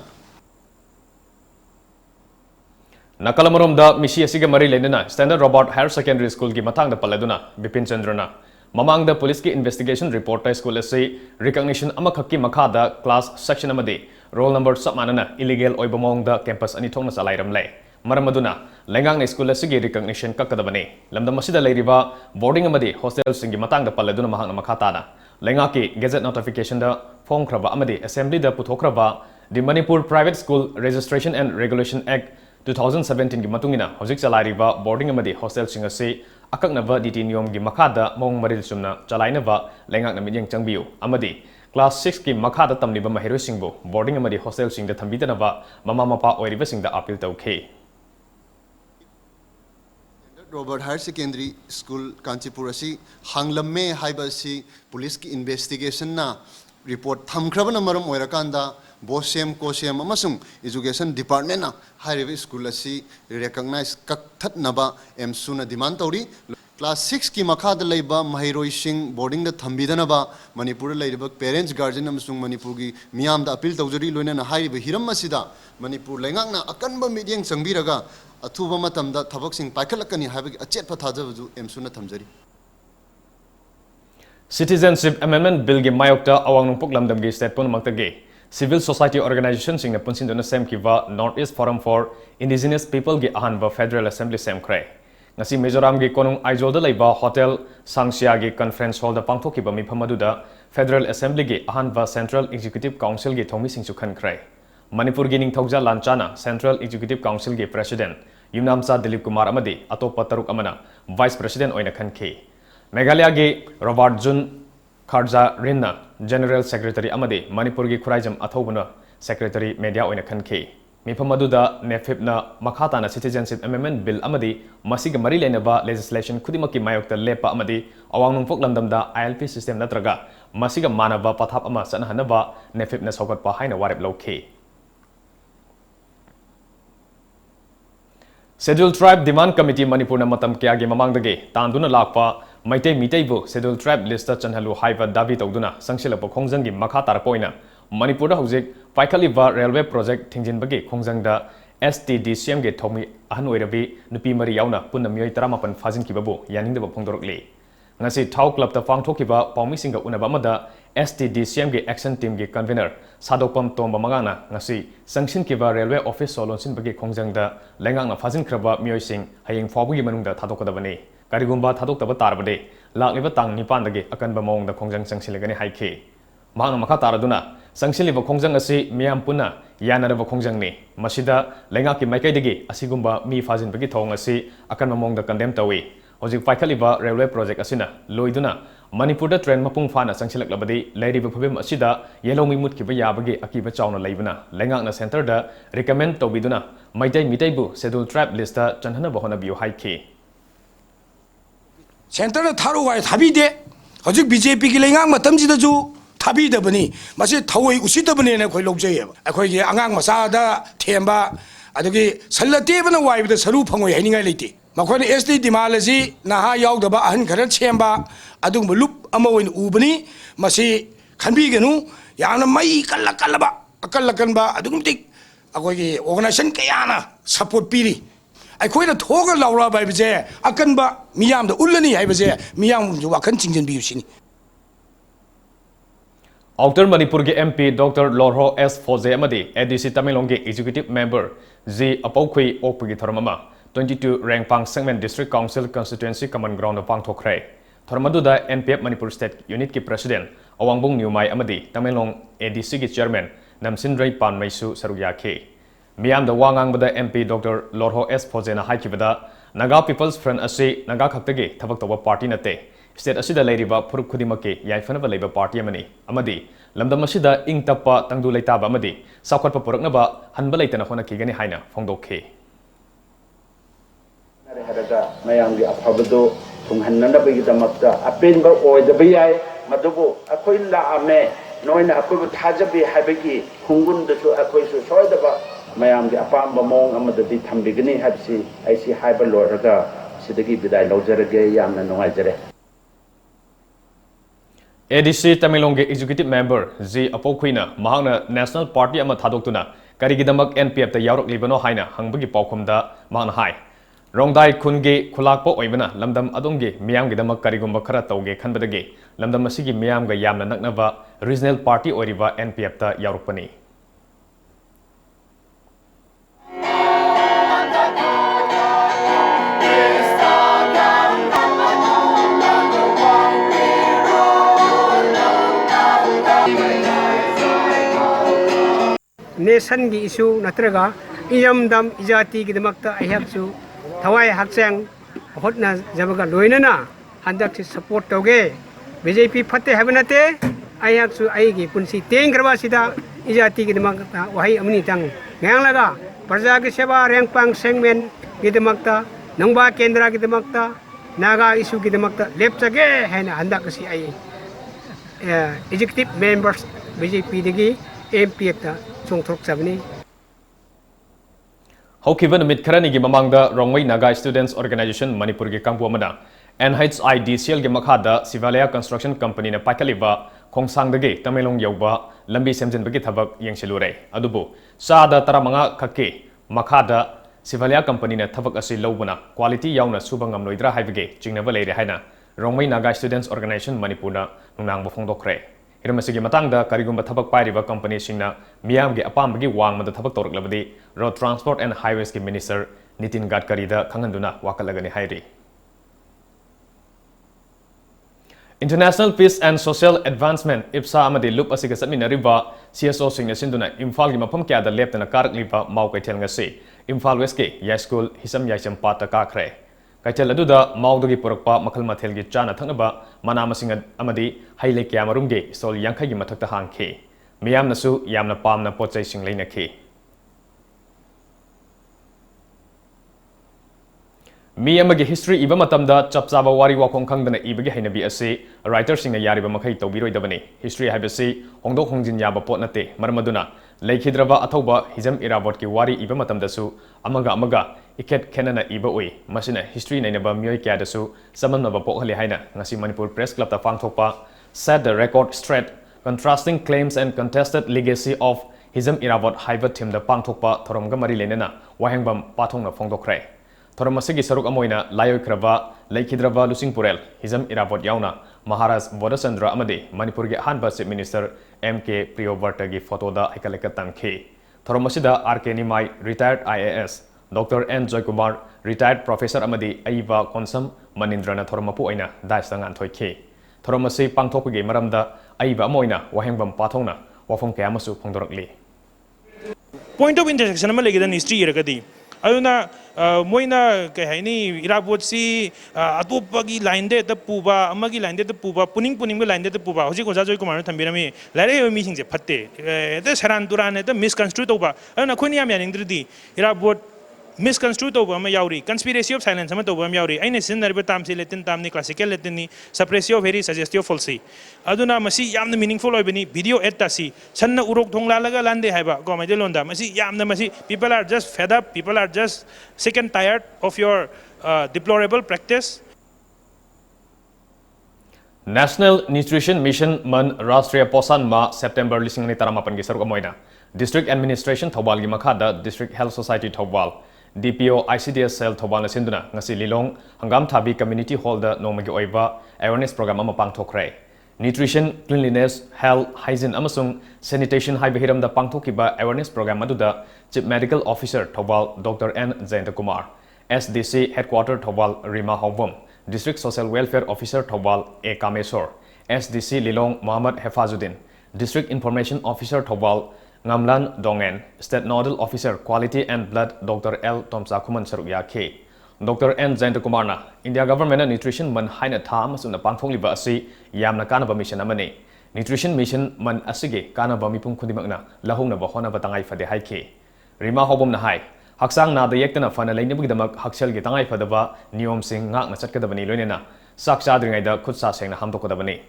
Nakalamorom da misi asiga mari lenana Standard Robert Higher Secondary School gi matang da paladuna Bipin Chandrana mamang da police ki investigation report ta school ase recognition amakhaki makha da class section amadi roll number sapmanana illegal oibamong da campus ani thongna salairam lai maramaduna lengang na school ase gi recognition kakadabani lamdam asida leiriba boarding amadi hostel singi matang da paladuna mahang na makha ta na lenga ki gazette notification da phong khraba amadi assembly da puthokraba the Manipur Private School Registration and Regulation Act 2017 gi matungina hojik chalairiba boarding amadi hostel sing ase akaknaba DT niyom gi makhada mong maril sumna chalainaba lengak na midyang changbiu amadi class 6 ki makhada tamliba mahiro singbo boarding amadi hostel sing da thambidanaba mama mapa oiriba sing da appeal tawkhe Robert Higher Secondary School Kanchipur asi hanglamme haiba si police ki investigation na report thamkhrabana maram oirakanda Bosem Kosem amasung education department na high school asi recognize kakthat naba emsuna demand tauri class 6 ki makha da leiba mahiroi sing boarding da thambidana ba Manipur leiba parents guardian amasung Manipur gi miyam da appeal tawjari loina na high hiram asida Manipur lengak na akanba medyang changbiraga athuba matam da thabak sing paikhalakani haiba achet pathajabju emsuna thamjari Citizenship Amendment Bill gi mayokta awang nungpok lamdam gi state pon maktage Civil Society Organization sing na punsin dona sem kiwa Northeast Forum for Indigenous People gi ahanba Federal Assembly sem kre ngasi Mizoram gi konung Aizol da leiba Hotel Sangsia gi conference hall da pangthokiba mifam aduda Federal Assembly gi ahanba Central Executive Council gi thomi sing sukhan kre Manipur gi ningthauja lanchana Central Executive Council gi President Yumnamcha Dilip Kumar amadi atopa taruk amana Vice President oina khanke Meghalaya gi Robert Jun Kharja Rinna General Secretary amadi Manipur gi Khuraijam Athobuna Secretary Media oina khanke mifam aduda nefip na makhata na Citizenship Amendment Bill amadi masiga mari lenaba legislation khudimaki mayokta lepa amadi awang nungpok lamdamda ILP system natraga masiga manaba pathap ama sanhanaba nefip na sawgatpa haina warep lokhe Scheduled Tribe Demand Committee Manipur na matam kya gi mamangdage tanduna lakpa Maitei Miteibu Scheduled Tribe list chanhalu haiba dabi tawduna sangsilapa khongjang gi makha tarpoina Manipur da hojik paikaliba railway project thingjinbagi khongjangda STDCM ge thomi ahan oirabi nupi mari yauna punna miyoi 18 fajin kibabu yaningdaba phongdorokle ngasi thau club ta pangthokiba paumi singa unaba amada STDCM ge action team ge convener sadopam tomba magana ngasi sangsin kiba railway office solonsin bagi khongjangda lengang na fajin khraba miyoi sing hayeng fabugi manungda thadokadabani Karigumba Thadok Taba Tarbade, Lakliba Tang Nipandage, Akanba Mong the Kongjang Sangsiligani Haike. Mahang Makataraduna, Sangsiliva Kongjang Asi, Miam Puna, Yana of Kongjang ni, Masida, Lengaki Maikadigi, Asigumba, Mi Fazin Bagitong Asi, Akanba Mong the Condemned away. Ozik Paikaliba Railway Project Asina, Loiduna, Manipur the Trend Mapung Fana Sangsilak Labadi, Lady Bupim Asida, Yellow Mimut Kibaya Akiba Chowna Labuna, Lengana Center da, recommend Tobiduna, Maitei Miteibu, Scheduled Tribe Lista, Chanhana Bohona Bio Haike. 센터는 타로가 답이돼. 아직 BJP 기랭앙 마탐지다주 답이더버니 마치 타오이 우시더버니네 거의 녹제예. 거기 앙앙 마사다 템바 아저기 설라테브는 와이브다 서루 펑고이 해닝아이 레이티. 마코니 SD 디말레지 나하 야우더바 아한 가를 쳔바 아둥 물룹 아마오인 우버니 마시 간비게누 야나 마이 깔라깔라바 아깔라간바 아둥틱 아거기 오그나션 깨야나 서포트 비리 아이코이나 토가 라우라 바이브제 아간바 미얌도 울르니 하이브제 미얌 주와 큰 징전 비우시니 Outer Manipur ge MP Dr. Lorho S. Foze amadi ADC Tamilong ge Executive Member Z. Apokhui Okpagi Tharmama 22 Rangpang Segment District Council Constituency Common Ground Pang Thokre Tharmaduda NPF Manipur State Unit ki President Awangbong Niumai amadi Tamilong ADC ge Chairman Namsindrai Pan Maisu Sarugya Miam the Wangang bada MP Dr. Lorho S. Foze na haikibada Naga People's Front ase Naga Khaktagi Thabak Tawa Party nate state asida leiriba phuruk khudimaki yaifana leiba party amani amadi lamdam asida ing tappa tangdu leitaba amadi sakhwatpa puraknaba hanba leitana hona kigani haina phongdokhe haraga mayamgi aphabado thunghannabai damakta apenba oidabai ai madubu akhoi laame noina akhoi thajabi habagi khungun dasu akhoi su soidaba mayamgi apamba mong amadadi thambigani habsi aisi haiba loraga sidagi bidai lawjarage yamna nungaijare ADC Tamilongge Executive Member Z Apokhuina mahangna National Party ama thadoktuna karigidamak NPF ta yaurok libano haina hangbagi paukhumda mahangna hai Rongdai khunge khulakpo oibana lamdam adongge miyamgidamak karigumba khara tauge khanbadage lamdam asigi miyamga yamna naknaba Regional Party oiriba NPF ta yaurokpani Nation gi issue natraga iyam dam ijati gi damakta I have to thawai hakchang hotna jabaga loinana handak si support toge BJP phatte habnate I have to ai gi punsi teng karwa sida ijati gi damakta wahai amni tang ngang laga praja gi seva rengpang sengmen gi damakta nangba kendra gi damakta naga issue gi damakta lepchage haina handak si ai executive members BJP digi MP ta Haukiva namit kharani gi mamangda Rongwei Naga Students Organization Manipur gi kangpu amada NHIDCL gi makhada Sivalaya Construction Company na paikaliba khongsangdagi Tamelong yauba lambi semjinbagi thabak yengsilure adubu sada taramanga khake makhada Sivalaya Company na thabak asi lobuna quality yauna suba ngamloidra haibage jingnaba leire haina Rongwei Naga Students Organization Manipur na nunang bofongdokre Hiramasi matangda karigumba thabak pairiba company singna miyamgi apambagi wangmada thabak toraklabadi Road Transport and Highways ki Minister Nitin Gadkari da khanganduna wakalagani hairi International Peace and Social Advancement IPSA amadi loop asiga satminariba CSO singna sinduna Imphal gi mafam kya da leptana karakliba maukaithel ngasi Imphal West ki Yai School Hisam Yaisam Pata kakre Kaitel aduda maudagi purakpa makhal mathelgi chana thanaba mana masinga amadi haile kya marumge stol yankhai gi mathakta hangkhe miyamnasu yamna pamna pochai sing leinakhe miyamagi history iba matamda chapchaba wari wakong khangdana ibagi hainabi ase writer singna yariba makhai tawbiroidabani history haibasi hongdok hongjin yaba pot nate marmaduna leikidraba athoba hijam irabot ki wari iba matamdasu amaga iket kenana iba oi masina history nainaba myoi kya dasu samanaba pokhali haina ngasi Manipur Press Club ta pangthokpa set the record straight contrasting claims and contested legacy of hijam irabot haiba thim da pangthokpa thoromga mari lenena wahengbam pathongna phongdokre thoramasigi saruk amoina layoikraba leikidraba lusingpurel hijam irabot yauna Maharaj Bodachandra amadi Manipur gi hanba Chief Minister MK Priyovarta gi photo da hikaleka tangkhe thoramasida RK Nimai retired IAS Dr. N. Joykumar, retired professor amadi Aiva Konsam Manindrana Thormapu aina daisang anthoike. Thormasi pangthokgi maramda Aiva amoina wahengbam pathongna wafong kaya masu phongdorakli. Point of intersection ama legida history iragadi. Ayuna moina kay haini irabot si atopagi line de ta puba amagi line de ta puba puning line de ta puba hoji ko Joy Kumar thambirami lare mi singje phatte de saran duran de misconstrue toba ayuna khoni yam yaningdridi irabot misconstrue toba ama yauri conspiracy of silence ama toba ama yauri aine sinariba tamsi letin tamni classical letini suppressio very suggestive falsi aduna masi yamna meaningful oibani video edta si sanna urok thongla laga lande haiba ko mai delonda masi yamna masi people are just fed up people are just sick and tired of your deplorable practice National Nutrition Mission Man Rashtriya Posan Ma September 2018 gi saruk amoina District Administration Thobal gi makhada District Health Society Thobal DPO ICDS Cell Thobal Sinduna ngasi Lilong Hangam Thabi Community Hall da nomagi oiba awareness program ama pangthokre Nutrition Cleanliness Health Hygiene amasung Sanitation haiba hiram da pangthokiba awareness program aduda Chief Medical Officer Thobal Dr. N. Jayantakumar SDC Headquarter Thobal Rima Hawam District Social Welfare Officer Thobal A. Kamesor SDC Lilong Muhammad Hefazuddin District Information Officer Thobal Ngamlan Dongen State Nodal Officer Quality and Blood Dr. L. Tomsa Kuman Sarukya K Dr. N. Jayantakumarna India government nutrition man haina tha amasuna pangthongliba asi yamna kanaba mission amani nutrition mission man asige kanaba mipum khundimakna lahongna ba hona batangai fade haike rima hobom na hai haksang na da yektana fana leinibgidamak haksel gi tangai fadaba niyom sing ngakna chatkadabani loinena sak chadringai da khutsa sengna hamdokadabani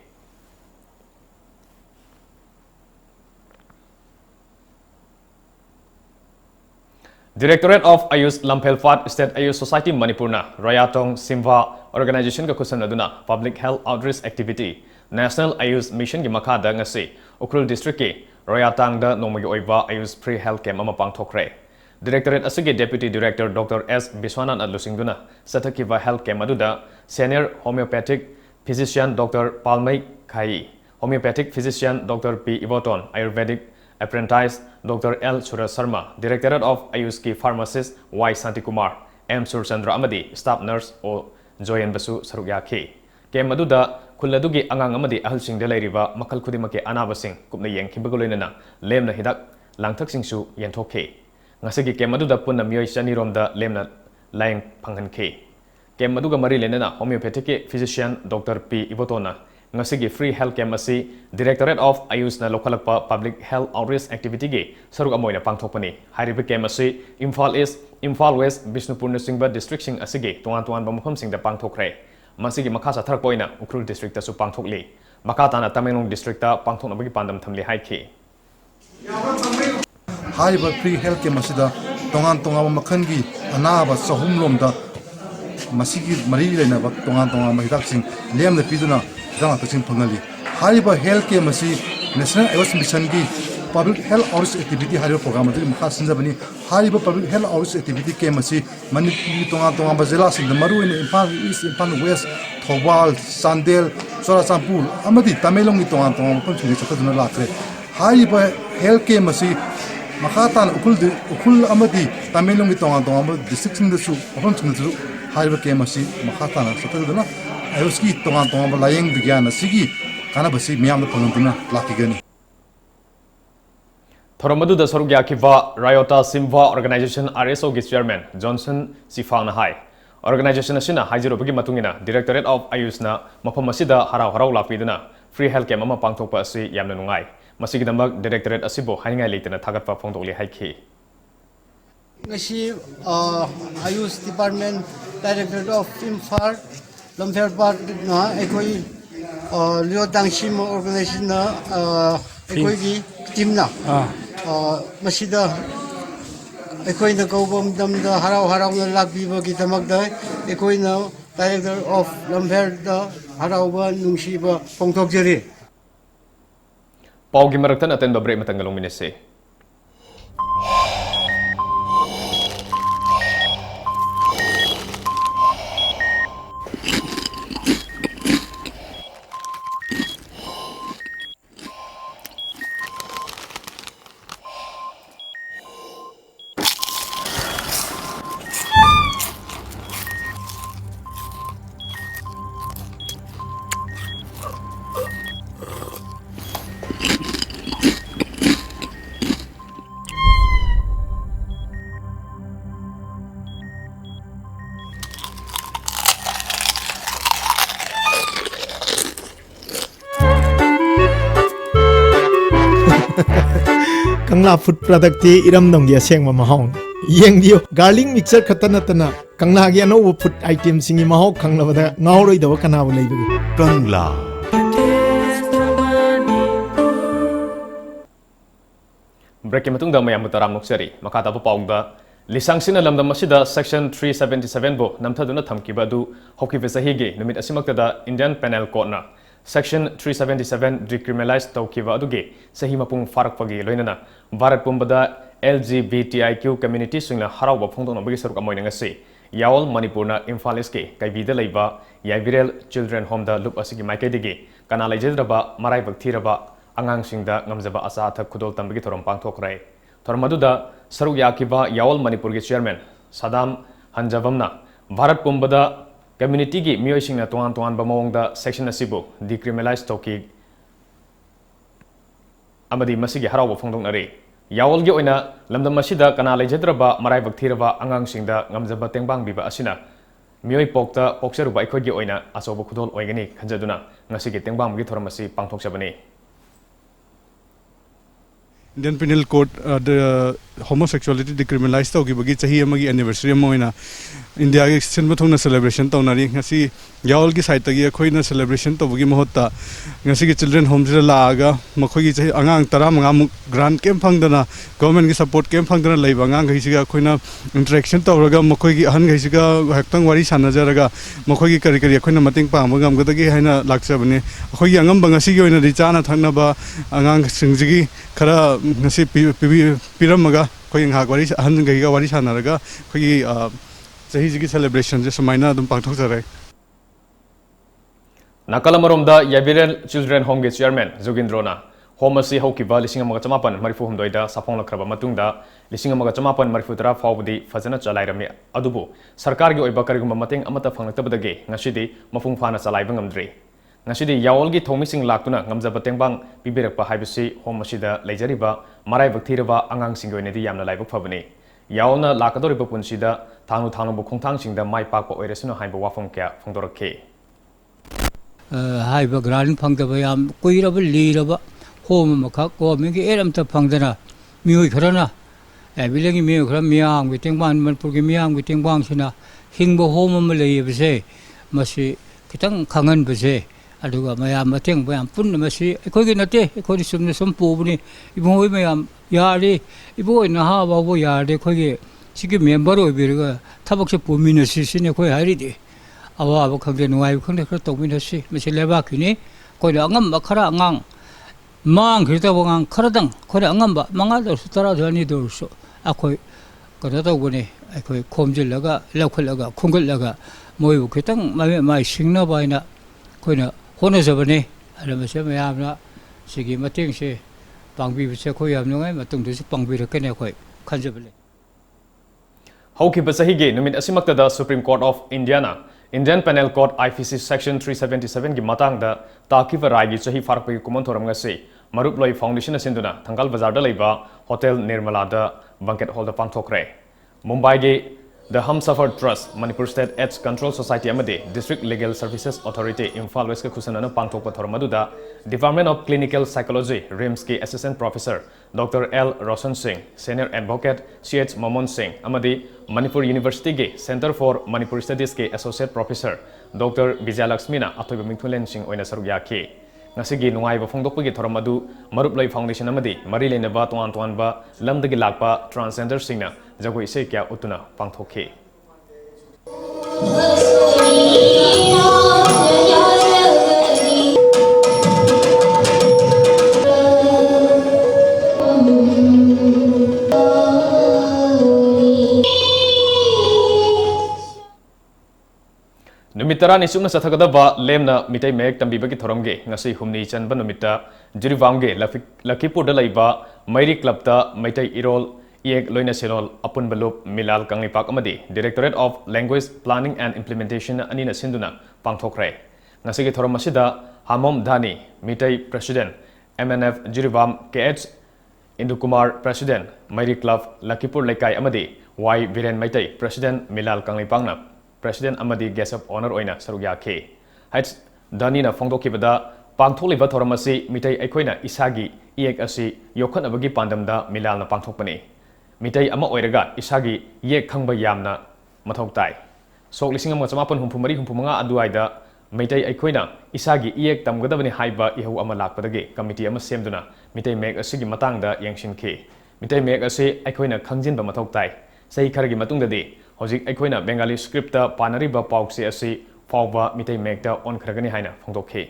Directorate of Ayush Lamphelfat State Ayush Society Manipurna Rayatong Simva Organization ka kusan aduna Public Health Outreach Activity National Ayush Mission gi makada ngasi Ukrul District ki Rayatang da nomagi oiba Ayush Free Health Camp ama pangthokre Directorate asigi Deputy Director Dr. S. Biswanan adlusingduna Satakiva Health Camp aduda Senior Homeopathic Physician Dr. Palmai Khai Homeopathic Physician Dr. P. Ivoton Ayurvedic Apprentice Dr. L. Surya Sharma, Directorate of Ayushki Pharmacist Y. Santikumar, M. Surchandra Amadi, Staff Nurse O. Joyan Basu Sarugyaki. Kem Maduda, Kuladugi Angang Amadi Ahalsing Delariva, Makal Kudimake Anabasing, Kupna Yang Kimbagulina, Lemna Hidak, Langtak Singsu, Yentoke. Nasigi Kem Maduda Puna Myoy Shani Romda, Lemna Lang Panganke. Kem Maduga Marilena, Homeopathic Physician Dr. P. Ivotona. Ngasigi Free Health Camp asi Directorate of Ayush na lokalakpa Public Health Outreach Activity ge saruk amoy na pangthokpani hariba camp asi Imphal East, Imphal West, Bishnupur Nasingba District sing asige tuan bamufam sing da pangthokre masigi makha sa tharak poina Ukrul District ta su pangthokli makata na Tamenglong District ta pangthokna bagi pandam thamli haiki hariba Free Health Camp asida tongan makhan gi anaba sahum lomda masigi mari lena ba tongan mahidak sing lem na piduna Dang Tasing Pangali. Hariba Health Care Masi National Ayush Mission Gi Public Health Outreach Activity Hariba Program Mati Mukha Sinjabani Hariba Public Health Outreach Activity Ke Masi Manipuri Tonga Bazela Sing the Maru in Imphal East, Imphal West, Thobal, Sandel, Sorasampur, Amadi Tamelong Tonga Pun Sing Chakaduna Latre. Hariba Health Care Masi Makatan Ukul Amadi Tamelong Tonga District Sing the Su, Pun Sing the Su, Hariba Ke Masi Makatan Sakaduna. Ayushki tongan balayang bigyan sigi kana basi miyam da pangantuna lakigani Thoramadu da sarugya kiva Rayota Simva Organization RSO gi Chairman Johnson Sifana Hai Organization asina hajiro bagi matungina Directorate of Ayush na mafam asida harau lapiduna Free Health Camp ama pangthokpa asi yamna nungai masigi damak Directorate asibo haingai leitana thagatpa phongdokli haiki ngasi Ayush Department Directorate of Imphal Lamphelfat na ekoi Leo Dangshim Organization na ekoi gi team na masida ekoi na kaubam dam da harau na lakbiba gi tamak da ekoi na Director of Lamphelfat da harau ba nungsi ba pongthok jeri Pau gi maraktan aten babre matangalong minese Kangla food product ti iram dong dia seng ma mahong yeng dio garlic mixer khatana tana kangla gi ano food item singi maho khangla bada ngauroi daw kana bu leibu kangla break matung da mayam taram noksari makata bu paungda lisang sina lamdam masida section 377 bo namthaduna thamkiba du hoki vesahi ge numit asimakta da Indian Penal Code na Section 377 decriminalized taukiva aduge sahi mapung farak pagi loinana Bharat pumbada LGBTIQ community singla harauba phongdona bagi saruk amoy ngasi Yaol Manipurna Imphal East ke kaibida leiba Yaviral Children Home da lup asigi maikaidigi kana laijedraba marai bakthiraba angang singda ngamjaba asa thak khudol tambagi thoram pangthokrai thormaduda saruk yakiba Yaol Manipur ge chairman Sadam Hanjavamna Bharat pumbada community gi miyoi singna tuan bamawong da section asibu decriminalized toki amadi masigi harauba phongdong nare Yaol gi oina lamdam masida kana laijedraba marai bakthiraba angang singda ngamjaba tengbang biba asina Mioi pokta pokseruba aikhoigi oina asoba khudol oigani khanjaduna ngasigi tengbamgi thoramasi pangthokchabani. Indian Penal Code the homosexuality decriminalized taugi bagi chahi amagi anniversary moina India gi sinma thongna celebration tawnari ngasi yaol gi site gi khoina celebration tawgi mohotta ngasi gi children home jira laaga makhoi gi chahi angang tara manga mu grant kem phangdana government gi support kem phangdana leiba angang gi siga khoina interaction tawraga makhoi gi ahan gi siga haktang wari sanajaraga makhoi gi kari kari khoina mating pangba gam gadagi haina lakchabani khoi gi angam bangasi gi oina ri chana thangna ba angang singjigi khara ngasi piramaga khoi ngha wari ahan gi ga wari sanaraga khoi Sahiji celebration just maina dum pangthok jare Nakalamaromda Yabiren Children Home Chairman Jogindrona Home asi hokiba lising amaga chamapan marifu humdoida sapong lakraba matungda lising amaga chamapan marifu tara fawbudi fazana chalairami adubu sarkar gi oiba karigumba mateng amata phanglatabadage ngashidi mafung phana chalaibang ngamdri ngashidi yaol gi thomising laktuna ngamjaba tengbang pibirakpa haibisi home asida leijariba marai bakthiraba angang singoinedi yamna laibak phabani yaolna lakadoriba punsida thanu thanu bu khongthang singda mai pakpa oiresuna haiba wafam kya phongdorakhe haiba gran phangdaba yam kuiraba liraba hom makha ko mingi eramta phangdana mioi kharana bilengi mioi khara miang wi tengban manpur gi miang wi tengbang sina hingbo hom ma leibse masi kitang khangan bse aduga mayam mateng bayam punna masi ekoi nate ekoi sumne sum pubni iboi mayam yari iboi na ha ba bo yari khoi sigi member oibirga tabakse pomina sisine khoi haridi awa ba khangde nuai khangde khra tongmina si masi leba kini koi angam khara angang mang khirta bangang kharadang khoi angam ba manga dor sutara jani dor so akhoi kana tawbone akhoi khomjilaga lakhulaga khungulaga moibu khitang mai singna baina khoina honajabane alamase mayamna sigi matengse pangbi bse khoi yamngai matung du pangbi rakene khoi khanjabale Haukiba sahigi numit asimaktada Supreme Court of Indian Penal Code IPC Section 377 gi matangda takiba raigi chahi farpagi kumon thoram ngasi Marup Loi Foundation asinduna Thangal Bazar da leiba Hotel Nirmala da banquet hall da pangthokre Mumbai gi The Humsafar Trust Manipur State AIDS Control Society amadi District Legal Services Authority Imphal West ka khusanana pangthokpa thormaduda Department of Clinical Psychology RIMS ki Assistant Professor Dr. L. Roshan Singh Senior Advocate C.H. Mamon Singh amadi Manipur University ki Center for Manipur Studies ki Associate Professor Dr. Vijay Lakshmina athoiba mingthulen Singh oina saruk yakhi ngasigi nungaiba phongdokpagi thoramadu Marup Loi Foundation amadi mari leinaba tuan ba lamdagi lakpa transgender singna jagoi se kya utuna pangthokhi Numitara ni sumna sathagada lemna mitai mek tambibagi thoromge ngasi humni chanba numita jurivamge Lakipur da laiba Mairi Club ta Maitai Irol Iek Loina Senol Apun Balup Milal Kanglipak amadi Directorate of Language Planning and Implementation anina sinduna pangthokre ngasi gi thorom asida Hamom Dhani Mitai President MNF Jurivam KH Indukumar President Mairi Club Lakipur Laikai amadi Y Viren Maitai President Milal Kanglipangna President amadi guest of honor oina sarugya ke hait Dhani na phongdokibada pangtholiba thoramasi mitai aikhoina isagi iek asi yokhanabagi pandamda Milal na pangthokpani mitai ama oiraga isagi yek khangba yamna mathok tai sok lising ama chamapon humpumari humpumanga aduaida mitai aikhoina isagi iek tamgadabani haiba ihu ama lakpadage committee ama semduna mitai mek asigi matangda yengsinke mitai mek asi aikhoina khangjinba mathok tai sei kharagi matungdadi hojik aikhoina Bengali script ta panariba paukse asi fawba mitai mek ta on khragani haina phongdokhe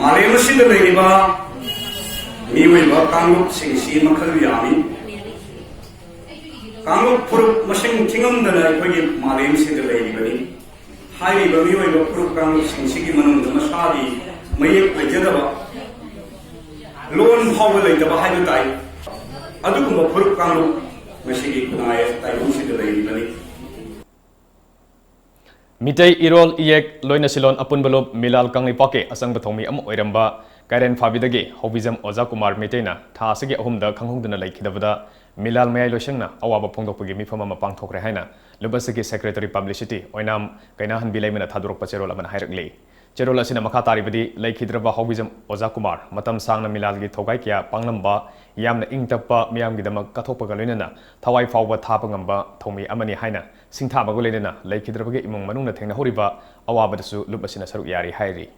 Malaysia da leiba miwaiba kanglup singsi makhal yami kanglup purup masing thingamdana aikhogi Malaysia da leibani haiba miwaiba purup kanglup singsi gi manungda masari mayek lejadaba lon phawba leitaba haiba tai adugumba purup kanglup Mitai Irol Iek Loina Silon Apun Balop Milal Kanglipake Asang Bathomi Am Oiramba Karen Fabidagi, Hobizam Oza Kumar Mitena, Tasigi Ahumda, Kanghundana Lake Kidavada, Milal May Loshana, Awaba Pongopagi from Mapang Tokrehana, Lubasiki Secretary Publicity, Oinam, Kainahan Bilamina Tadrok Pacherola and Hiragli. Cherola Sinamakatari Bidi, Lake Hidraba Hobizam Oza Kumar, Matam Sang Milagi Togaikia, Panglamba, Yam Ingtapa, Miam Gidama Katopagalina, Tawai Fawa Tapangamba, Tomi Amani Haina, Sintaba Lake Hidraba Imung Manuna Tena Horiba, Awabadasu, Lubasina Saruyari Hairi.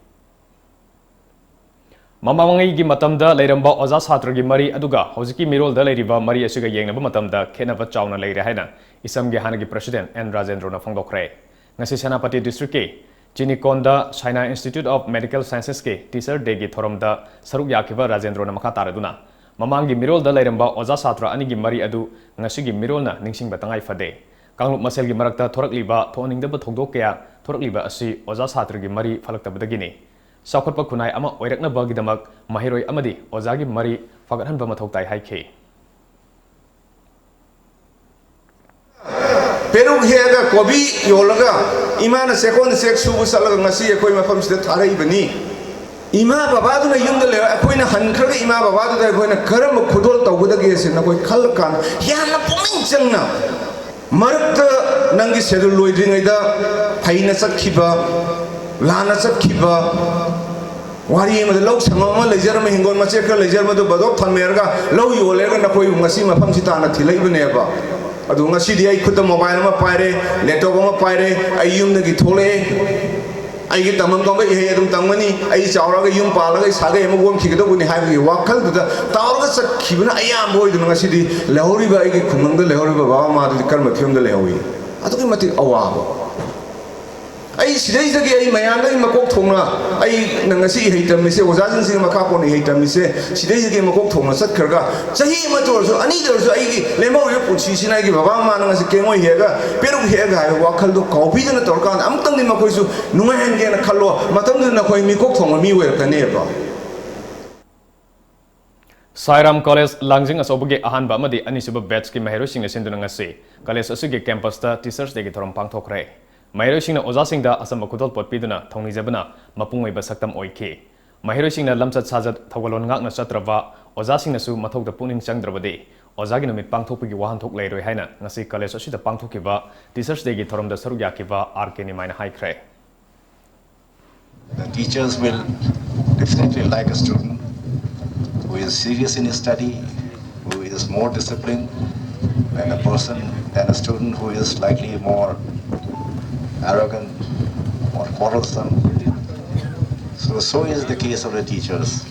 Mamamangi Matamda, Leramba, Oza Satragi Mari Aduga, Hosiki Mirol, the Lady Maria Suga Yang Matamda, Kenava Chowna Lady Haina, Isam Gehanagi President, and Rajendrona Fongokre. Nasisanapati District K, Chinikonda, China Institute of Medical Sciences K, Teacher Degi Thoromda, Saruk Yakiva Rajendrona Makataraduna. Mamangi Mirol, the Leramba, Oza Satra, Anigi Mari Adu, Nasigi Mirolna, Ningsing Batangai Fade. Kanglup Maselgi Marakta, Torak Liba, Toning the Batogokea, Torak Liba Asi, Oza Satragi Mari, Falakta Badagini. Sakotpa Kunai Ama Oirakna Bagidamak, Mahiroi Amadi, Ozagi Mari, Fagahan Bamatok Haike. Peru Hega, Kobi, Yolaga, Imana second sex Subusala, Nasi, Aquima comes the Tarabani. Ima Babadu, Yundale, Aquina Hankra, Ima Babadu, when a Karam Kudol Tabudagas in a way Kalakan, Yana Pominsana. Marta Nangi Sedu Luidinga, Paina Sakiba, Lana Sakiba. Wari में लोग समामा laser में हिंगोन मचे कर laser में तो बदो थमेरगा लोग यो लेकर ना कोई मसी में फंसी ताना थी लेकिन नहीं बा अदु मसी दिया एक खुद मोबाइल में पायरे लैपटॉप में पायरे आयुम ने किथोले आई के तमन को भी ये तुम तमनी आई चावरा के यूम पाला के सागे हम वो खिके तो कोई नहीं है वाकल तो तावर का सब खिबना आयाम बोई तो मसी दी लहौरी बाई के खुमंग लहौरी बाबा मार दी कर मथियम दे लहौरी अदु के मति अवाब I see the Mayana in Makok Tonga, I Nangasi hater Miss Wazans in Makapo hater Miss, she days again Makok Tonga, Satkerga, Sahi Matos, Anita, Lemo, Puchisina, Bavama, as a Kemo Hega, Peru Hega, Wakalo, Kopi and Torkan, Amtan in Makosu, Nuan Gana Kalo, Matam Nakoi Mikok Tonga, me were Caneva. Sairam College Langjing as Obuge Ahan Bamadi, Anisuba Betsky Maherusing a Sindunangasi, College Asugi Campus, Teachers de Gitoram Pangtokre. Mahirosing Ozasing da Asam Kudol Pot Piduna, Tony Zabana, Mapungwe Basaktam Oike. Mahirosing Lamsat Sazat, Tawalon Gagna Satrava, Ozasing Nasu Matok the Puning Sangdravade, Ozagin with Pangtoki Wahan Tok Lay Haina, Nasi Kalesoshi the Pangtokiva, Teachers de Gitoram the Saruyakiva, Arkeni Mine High Cray. The teachers will definitely like a student who is serious in his study, who is more disciplined than a student who is slightly more arrogant or quarrelsome. So is the case of the teachers.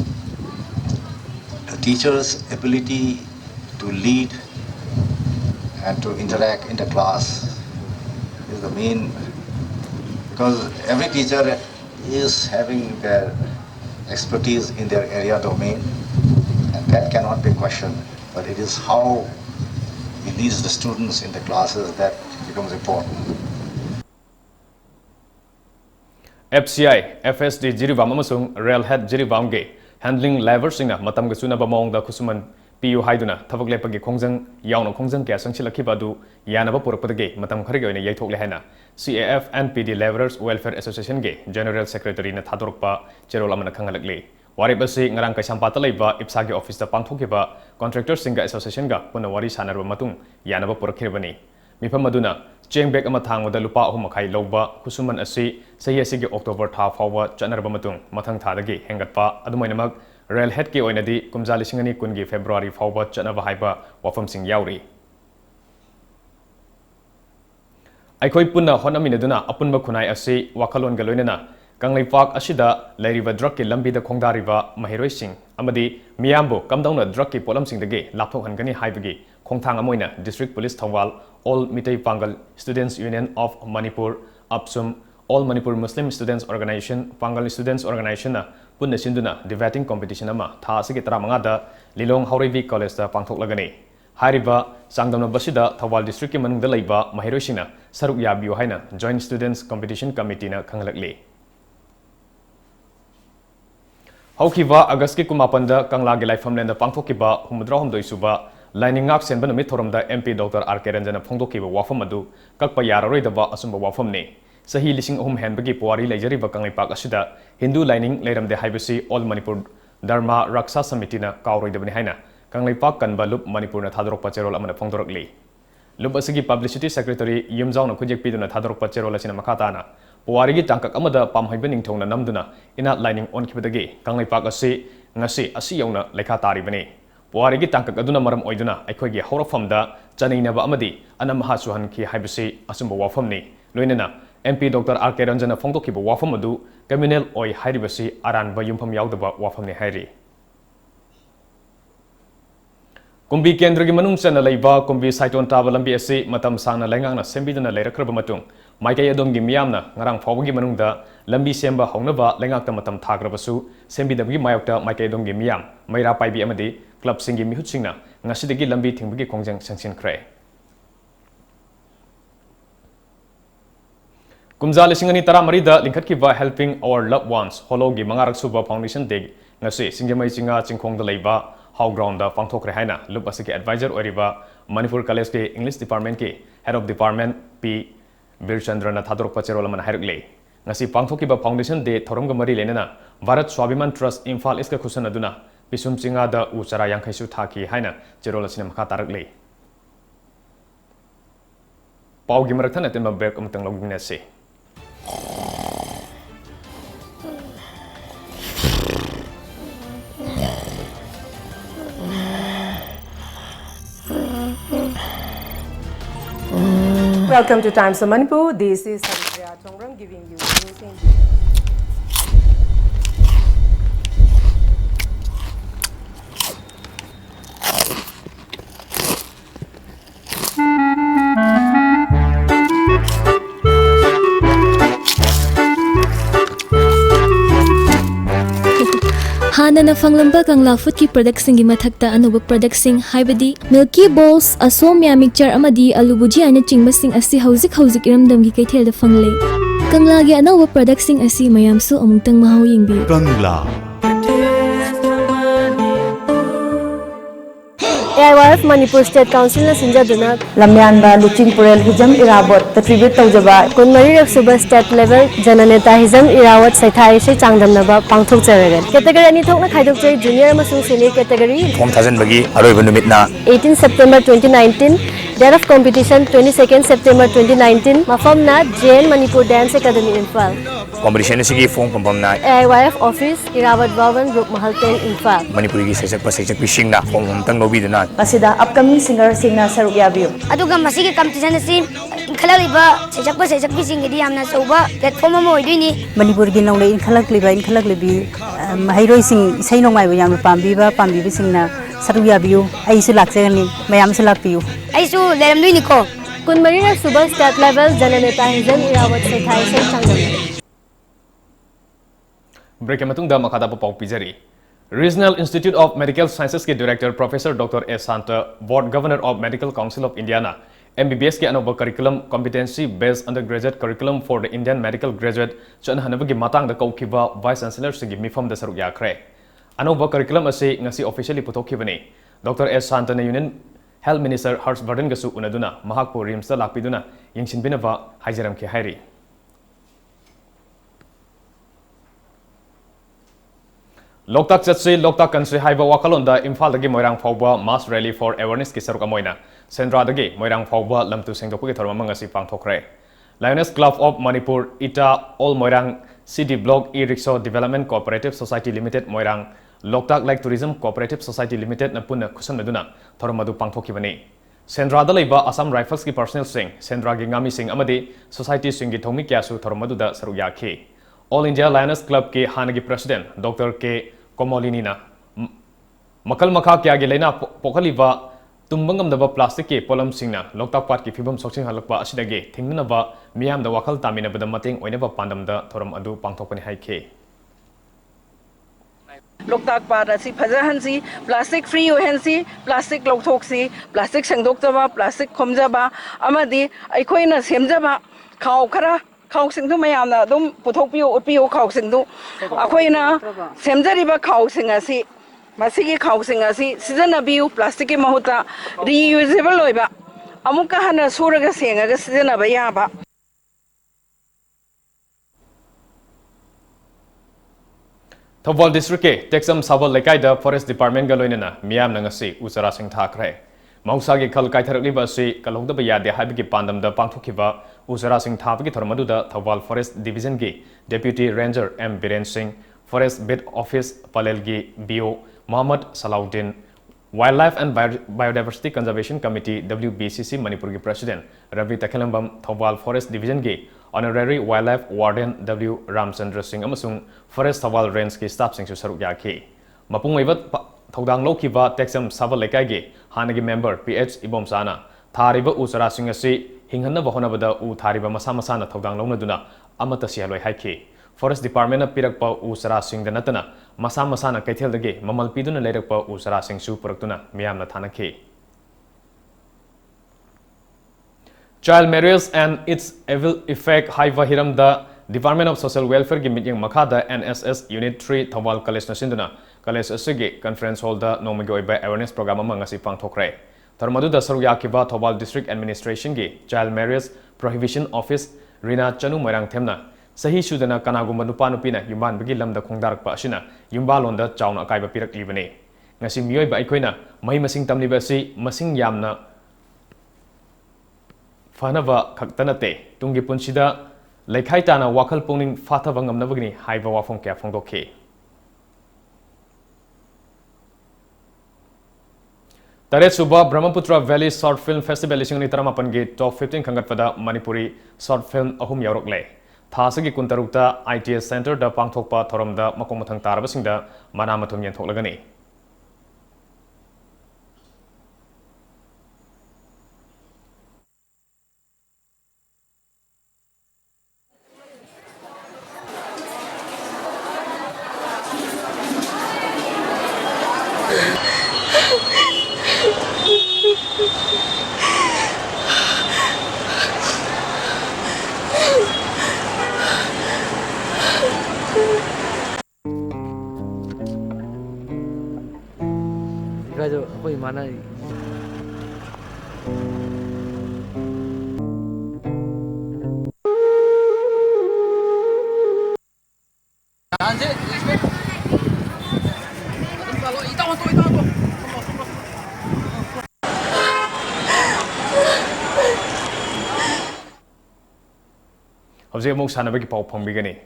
The teacher's ability to lead and to interact in the class is the main, because every teacher is having their expertise in their area domain, and that cannot be questioned, but it is how he leads the students in the classes that becomes important. FCI, FSD Jirivam Amasung, Railhead Jirivamge, handling leversing Matam Gasuna Bamong the Kusuman, PU Haiduna, Tavaglepagi Kongzang, Yano Kongzang Gasang Chilakibadu, Yanaba Purpage, Matam Karigo in a Yatok Lehena, CAF and PD Leverers Welfare Association Gay, General Secretary Natadurpa, Cherolamana Kangalagli. Waribasi Ngaranka Sampataleba, Ipsagi Office the Pangtokiba, Contractors Singa Association Ga, Punawari Sanarwa Matung, Yanaba Purkirvani. Mipamaduna, Cheng Amatang with the Lupa Homakai Loba, Kusuman Asi, Sayasigi October Ta Fawa, Janarabamatung, Matang Tadagi, Hengatpa, Adumainamag, Railhead Ki Oinadi, Kumzali Singani Kungi February Fawa, Janavahaiba, Wafam Sing Yauri. Aikoi Puna Honaminaduna, Apunba Kunai Asi, Wakalon Galoinana, Kanglai Park Ashida, Lariva Drucky Lambi the Kongdariva, Mahiroi Singh, Amadi, Miambo, come down a Drucky Polam Sing the Gay, Lapto Hangani Haibagi, Kongtang Amoina, District Police Tawal, All Mitay Pangal Students Union of Manipur, Apsum, All Manipur Muslim Students Organization, Pangal Students Organization, Punda Sinduna, Debating Competition Ama, Ta Sikitra Mangada, Lilong Haurivi College, Pangtok Lagani. Hariba, Sangdam Basida, Tawal District Manung the Laiba, Mahiroshina, Saruk Yabu Haina, Joint Students Competition Committee na Kanglagli. Haukiva, Agaski Kumapanda, Kanglagi Life Homeland, the Pangtokiba, Humudra Doisuba, Lining up Sen Benamit from the MP Dr. R. Keranjana Pongdoki Wafamadu, Kakpayara Redaba Asumba Wafamne, Sahi Lishing Home Handbagi Puari Lajari Bakangi Pak Ashida, Hindu lining Leram de Hibasi, All Manipur Dharma Raksa Samitina Kauroi Haina, Kanglipak Kanba Lup Manipur Thadrok Pacherol Amana Fondorokli. Lup Asigi Publicity Secretary Yumzao Kujik Piduna Thadrok Pacherola Sinamakatana, Puarigi Tanka Amada Pam Hibening Tona Namduna, in outlining on Kibadagi, Kanglipak Asi, Nasi, Asiona, Lekatari Bene. Puarigi Tanka Aduna Maram Oiduna, Equigi Horofamda, Janina Amadi, Anamahasuhan Ki Hibisi, Asumba Wafamni, Luinana, MP Dr. R.K. Ranjana Fongtokiba Wafamadu, Gaminel Oi Hairibasi, Aran Bayumpam Yaudaba Wafamni Hairi. Kumbi Kendragi Manungsana Laiba, Kumbi Saiton Tavalambi Asi, Matam Sana Langana, Sembidana Lera Krabamatung, Maikay Adongi Miamna, Narang Fawagi Manunda, Lambi Semba Hongnava, Langakta Matam Tagrabasu, Sembidagi Mayokta, Maikay Dongi Miam, Mayra Pai Amadi, Club Singi Mihutsina, Nasidigi Lambi Tingbagi Kongjang Sanction Cray. Kumza Lisingani Tara Marida, Linkatkiva Helping Our Loved Ones, Hologi Mangarak Suba Foundation Dig, Nasi, Singamay Singa, Chinkong the Laiba, How Ground the Pangtok Rehaina, Lupasiki Advisor Oriba, Manipur College ke English Department ke Head of Department P. Birchandra Thadrok Pacherolaman Hergle. Nasi Pangtokiba Foundation de Thoronga Mari Lenana, Bharat Swabiman Trust Infal Iska Kusanaduna, Pisum Singa the Uchara Yankaisu Taki Haina, Jerola Sinamaka Targle. Pau Gimaratan at the Mabek Umtang Loginese. Welcome to Times of Manipur. This is Haripriya Chongram giving you news in Hanana fanglamba kangla food ki product singi mathakta anuba product sing haibadi milky balls asomya mixture amadi alu buji ana chingba sing asi hauzik iramdam gi kaithel da fangle kangla gi anawa product sing asi mayam su amungtang mahau yingbi Kangla AIYF Manipur State Council na sinjaduna lamyanba luching purel hijam irabot the tribute tawjaba kunmari rek suba state level jananeta hijam irawat saithai se changdamnaba pangthok jaregen category ani thokna khaidok jai junior amasung senior category Form Thajan Bagi Aroiba Numitna 18 September 2019 date of competition 22nd September 2019 mafamna JN Manipur Dance Academy Infal Competition Sigi Form Pampamna AIYF office irawat Bhavan Group Mahalten Infal Manipuri Sejak Pisingna Form Tang Lobidana Masida upcoming singer singna saruk yabiyo aduga masigi competition asi khalaliba sejak singidi amna soba platform mo idini Manipur gi nongle inkhalaklibi mahairoi sing isai nongmai yam pambiba singna saruk yabiyo aisu laksegani mayam su lakpiyo aisu leramduini ko kunmari na suba state level jananeta hizan irawat saithai se changdam Break Matungda Makada Pau Pijari. Regional Institute of Medical Sciences के Director Professor Dr. S. Santa, Board Governor of Medical Council of Indiana, MBBS के अनोबा curriculum competency based undergraduate curriculum for the Indian medical graduate चन हनबगी मातांग द कौखिबा Vice Chancellor सिंगी मिफम द सरुक याखरे अनोबा curriculum असे ngasi officially पुथोखिबने Dr. S. Santa ने Union Health Minister Harshvardhan गसु उनदुना महाकपो रिम्स द लाकपिदुना यंगसिनबिनबा हाइजरम के हाइरी Loktak Chatsi, Loktak Country Haiba Wakalonda, Imphal Dagi Moirang Fauba, Mass Rally for Awareness Kisaruka Moina, Sendra Dagi, Moirang Fauba, Lamtu Singapore Tormangasi Pangtokre. Lioness Club of Manipur, Ita, All Moirang, City Blog E-Rickshaw Development Cooperative Society Limited, Moirang, Loktak Lake Tourism Cooperative Society Limited, Napuna Kusan Meduna, Tormadu Pangtokivani. Sendra Dalaiba, Assam Rifles ki Personnel Singh, Sendra Gingami Singh Amadi, Society Singi Thomi Kyasu, Tormadu da Saruyaki. All India Lioness Club ke Hanagi President, Dr. K. Komolinina Makal Maka Kya Gelena Pokaliva Tumbangam the plastic ke Polam Singna, Loktak Part ki Fibum Soxing Halakpa Ashidage, Tingnava, Miam the Wakal Tamina with the Mating, whenever Pandam the Toram Adu Pangtopani Haike. Loktak Parasi, Pazahansi, plastic free Uhensi, plastic Loktoxi, plastic Sangdoktava, plastic Komzaba, Amadi, Ikoina Semzaba, Kaukara. Kausing to Mayana, Dum Putopio, Upio Kausing to Aquina, Semzariba Kausing asi, Masiki Kausing asi, Season Abu, Plastic Mahuta, reusable Loiba, Amukahana Suraga Singer, Season of Yaba. Thawal District ke Texam Sabal Lekai da Forest Department ga loinana miyam na ngasi usara sing thakre. Mausa gi khal kai tharakli ba si kalong da ba ya de habi gi pandam da pangthokhiba usara sing thap gi thormadu da Thawal Forest Division gi Deputy Ranger M Biren Singh, Forest Bid Office Palel gi BO Muhammad Salahuddin, Wildlife and Biodiversity Conservation Committee WBCC Manipur gi President Ravi Takhelambam, Thawal Forest Division gi Honorary Wildlife Warden W Ramchandra Singh amasung Forest Thawal Range ki staff sing su saruk yakhi. Mapung ibat thodang lokhiba Texam Sabal Lekai gi hanagi member PH Ibom Sana thariba usara sing asi hinghanna bahona bada u thariba masa masa na thodang longna duna amata sialoi haikhi. Forest Department na pirakpa usara sing da natana masa masa na kaithel dagi mamal piduna leirakpa usara sing su puraktuna miyam na thanakhi. Child marriage and its evil effect haiva hiram da Department of Social Welfare gi meeting makhada NSS Unit 3 Thawal College na sinduna college asigi conference hall da nomagi oiba awareness program amang asi pangthokre. Tharmadu da saru yakiba Thawal District Administration gi Child Marriage Prohibition Office Rina Chanu Moirang Themna sahi sudana kanagumba nupa nupina yumban bagi lamda khongdarakpa asina yumbalonda chauna akaiba pirak libane. Ngasi miyoiba aikoina mai masing tamliba si masing yamna Fanava Kaktanate, Tungi Punshida, Lekaitana Wakal Poning Fatavangam Navagni, Haiva Wafonka Fondoke. Taret Suba Brahmaputra Valley Short Film Festival is only Tramapan Gate, top 15 Kangatpada, Manipuri, Short Film Ahum Yarokle. Thasagi Kuntarukta, ITS Center, the Pangtokpa, Toramda, Makomatang Tarabasinda, Manamatum Tolagani. Gajo apa mana ni? How's your most Hanabaki Pop from beginning?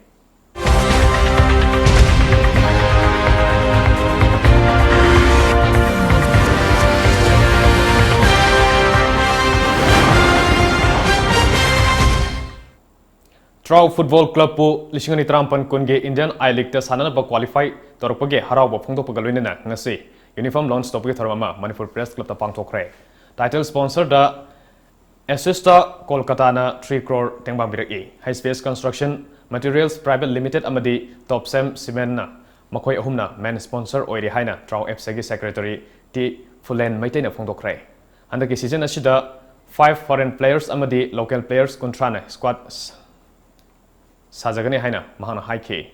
Trau Football Club po Lishingani Trampan Kunge Indian I League ta sanana ba qualify torpage harau ba phongdo pagalwin na ngasi uniform launch topage tharama Manipur Press Club ta pangthokre. Title sponsor da Assista Kolkata na 3 crore tengbang birak e. High Space Construction Materials Private Limited amadi Top Sem Cement na makoi ahumna main sponsor oiri haina Trau FC gi secretary T Fulen Maitain na phongdokre. Handaki season asida 5 foreign players amadi local players kontrana squad Sajagani haina mahana haike.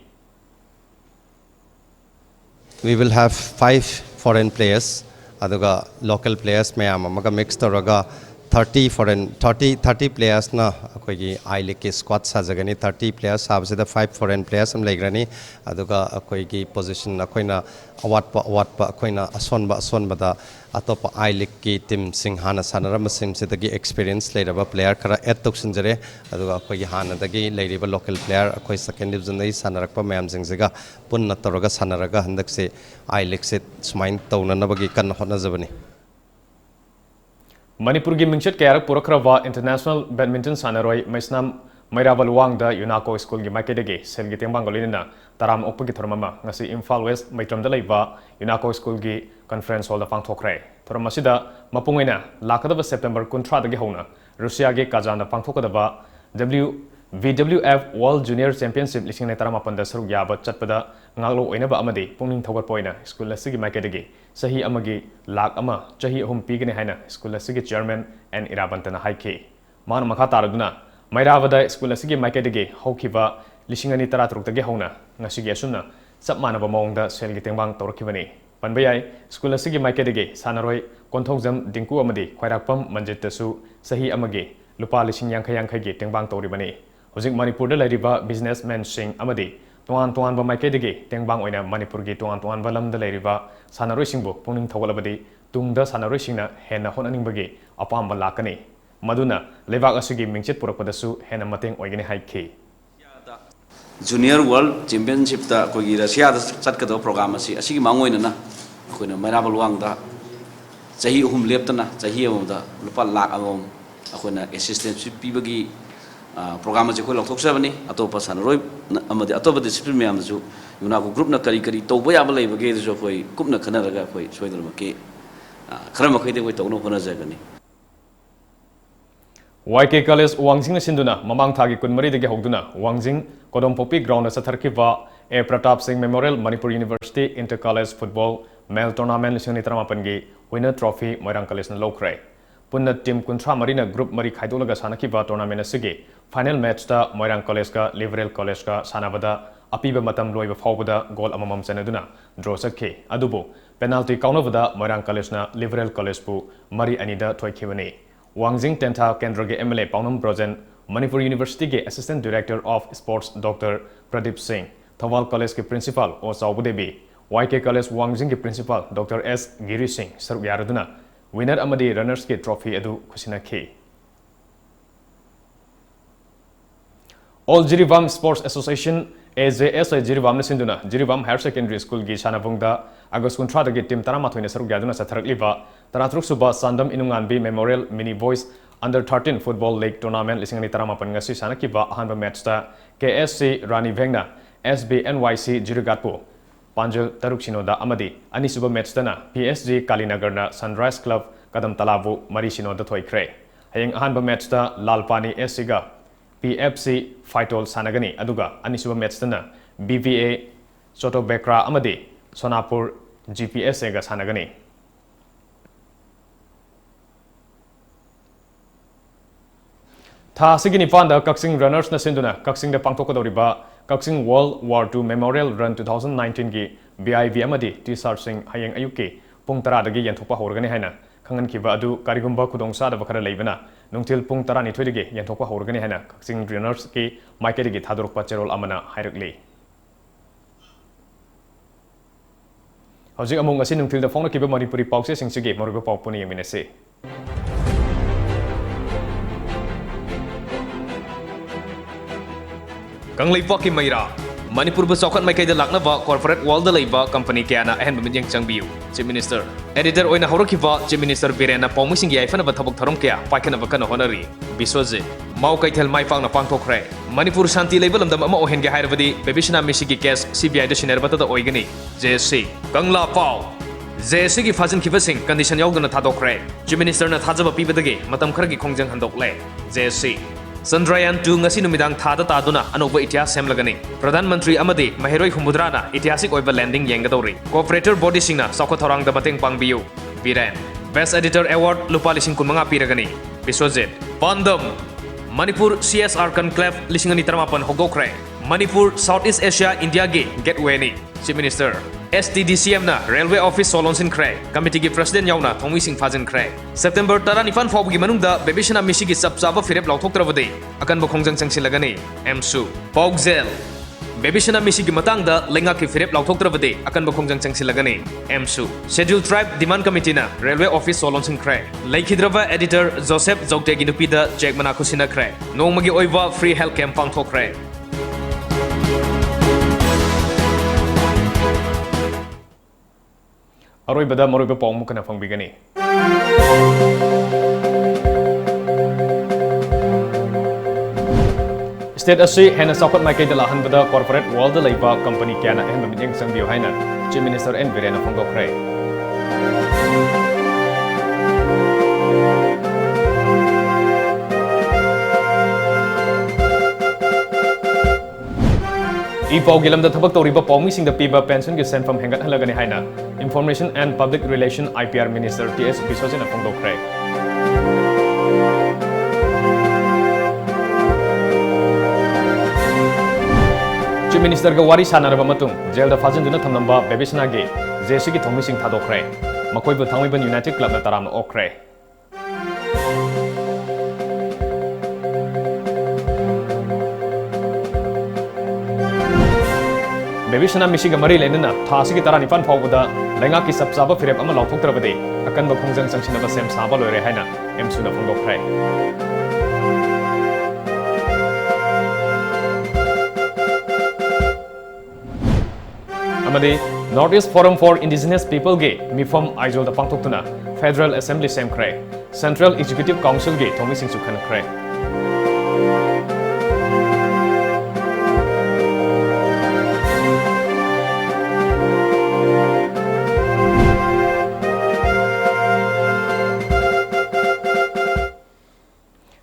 We will have 5 foreign players, aduga local players mayam amaga mixed taraga 30 players na akoi I League squad sajagani 30 players have the 5 foreign players am laigrani aduga akoi position akoina awat pa akoina asonba da atop I League ki team singhana sanara masim se dagi experience lairaba player kara et toksinjare aduga akoi hana dagi lairiba local player akoi second division dai sanarakpa mayam singsiga punna toroga sanaraga handak se I League se smain tawna nabagi kan hotna jabani Manipur gi mingchet kayarak purakrava International Badminton Sanaroi Maisnam Mairabal Wang da Unaco School gi makedege selgi tengbangolina taram okpagi thormama ngasi Imphal West Maitramda leiba Unaco School gi conference hall da pangthokre thormasida mapungaina lakadaba September 13 dagi hona Russia gi Kazan da pangthokadaba WWF World Junior Championship lising netara panda saruk yaba chatpada ngalo oinaba amadi pungning thogar poina school asigi makedege sahi amagi lak ama chahi ahum pigene haina school asigi chairman and irabantana haike man makha taraduna Mairavada school asigi makedege hokiba lisingani taratruk dagi hona ngasigi asuna sap manaba mongda selgi tengbang torkibani panbayai school asigi makedege sanaroi konthokjam dingku amadi khwairakpam manjitasu sahi amagi lupa lising yang khayang khaygi tengbang toribani Hojik Manipur da lairiba businessman sing amadi Tuan Tuan Bamaikedi, Tengbang Oina, Manipurgi, Tuan Tuan Balam the Leriva, Sanarisingbo, Puning Tawalabadi, Tungda Sanarishina, Hena Honaning Bagi, Apam Balakani, Maduna, Leva Asugi Mingchit Purapadasu, Hena Mating Oigani Haiki. Junior World Championship ta kogi Russia da chatkado program asi asigi mangoina na koina maira balwang da chahi hum leptana chahi amom da lupa lakh amom akoina assistance pibagi program je ko lokthok sabani atopa sanaroi amadi atopa discipline myam ju yuna ko group na kari kari toba yaba leibage ju koi kupna khana raga koi soidalma ke kharama khide koi tawno khona jagani YK College Wangsing Sinduna, Mamang Thagi Kunmari de Hogduna, Wangsing, Kodom Popi Ground Satarkiva, A Pratap Singh Memorial, Manipur University Inter College Football, Male Tournament Lisanitamapangi, Winner Trophy, Moirang College Lokre. Punna Team Kuntra Marina Group Mari Kaidulaga Sanakiva Tournament Sige, Final Match da Moirang College ka, Liverel College ka, Sanabada, Apiba Matam Loiva Fawbada, Goal Amamam Senaduna, Drosake, Adubo, Penalty Kaunavada, Moirang College na, Liverel College Pu, Mari Anida Toykivani. Wangsing Tenta Kendra ke MLA Paunam Brojen, Manipur University ke Assistant Director of Sports Dr. Pradeep Singh, Thawal College ke Principal O Saubudebi, YK College Wangsing ke Principal Dr. S. Giri Singh, Sarugyaraduna, Winner Amadi Runners ke Trophy Edu Kusina K. All Jirivam Sports Association AJS Jirivam Sinduna, Jirivam Higher Secondary School ki Shanabungda, Agus Kuntra ke Tim Taramatwina Sarugyaduna Satharakliva, Taratruk Suba Sandam Inunganbi Memorial Mini Boys Under 13 Football League Tournament Lisingani Taramapan ngasi Sanakiva Ahanba Match ta KSC Rani Vengna, SBNYC Jirigatpo, Panjal Taruksinoda Amadi, Anisuba Match tana, PSG Kalinagarna Sunrise Club Kadam Talabu Marishino da Toykre. Hayang Ahanba Match ta Lalpani SCga, PFC Faitol Sanagani, Aduga, Anisuba Match tana, BVA Soto Bekra Amadi, Sonapur GPS Ega Sanagani. Tha Sigini Panda Kaksing Runners na Sinduna, Kaksing the Pangtokadoriba, Kaksing World War II Memorial Run 2019 ki BIV Amadi, T-Sar Singh Hayang Ayuki, Pung Taradagi Yantopa Horgani Hana, Kangan Kiva Adu, Karigumba Kudong Sada Vakara Levana, Nungtil Pung Tarani Twidigi, Yantopa Horgani Hana, Kaksing Runners ki Maikedi Tadruk Pacherol Amana, Hairakli. Housing among us in until the phone of Kiba Manipuri Pauxes in Sige, Morgo Paupuni Minese. Kanglay Paki Mayra, Manipur Basokan Maikay the Laknava, Corporate Wall the Labor Company Kiana and Yang Changbiu, Chief Minister. Editor Oina Horokiva, Chief Minister Virena Pomusing Yafan of a Tabak Tarumkia, Pakan of a Kana Honori, Biswazi, Maukai tell my fang of Pangtokre, Manipur Shanti label and the Mamo Henga Haravadi, Babishana Mishigi Kes, CBI the Shinerbata the Oigani, JSC, Kangla Pau. JSC Fazin Kivasing, Condition Yogan Tadokre, Chief Minister Natazaba Pibadagi, Matam Kragi Kongjang Handokle, JSC. Sandrayan 2 ngasi numidang thada taduna anoba itias semlagani. Pradhan Mantri Amadi Mahiroi Humudrana itiasik oiba landing yengadori. Cooperator body singna Sokotorang da mateng pangbiu. Biren. Best Editor Award lupa lising kun mga piragani. Biswazit. Pandam. Manipur CSR Conclave lisingani taramapan hogokre. Manipur Southeast Asia India Gate Gateway ni. Chief Minister. STDCM na Railway Office Solonsin Kre, Committee ki President Yauna Thongwi Singh Fazin Kre. September Tara Nifan Fawgi Manungda, Babishana Mishigi Sapsaba Firep Lautok Travade, Akan Bokongjang Sangsilagani, MSU. Pogzel. Babishana Mishigi Matangda, Lenga ki Firep Lautok Travade, Akan Bokongjang Sangsilagani, MSU. Scheduled Tribe Demand Committee na Railway Office Solonsin Kre. Laikhidrava Editor Joseph Zogtegi Nupida, Jack Manakusina Kre. Nongmagi Oiva Free Health Camp Pangtok Kre. Aroibada Moroiba Pong Mukana Fang Bigani. State Asi Hena Sakot Maikay de la Hanbada Corporate Wall the Labor Company Kiana and the Yang Sangbio Haina, Chief Minister and Virena Fongokre. Ipaw gilam da thabak toriba pawmi sing da piba pension ki senfam hengat halagani haina Information and Public Relation IPR Minister TS Biswajin Apongdokre. Chief Minister ga wari sanaraba matung jail da fajin duna thamnamba Babishna ge JC ki thomi sing thadokre. Makoi bu thangwiban United Club na taram okre. Levisana misiga mari lenana thasi ki tarani fan phawda lenga ki sabsaba firep ama lauthoktrabade akan ba khongjang sangsinaba sem saba loire haina emsuna phongdokkhrai amadi Northeast Forum for Indigenous People ge mifam aizol da pangthoktuna Federal Assembly semkhrai Central Executive Council ge thomi singsu khankhrai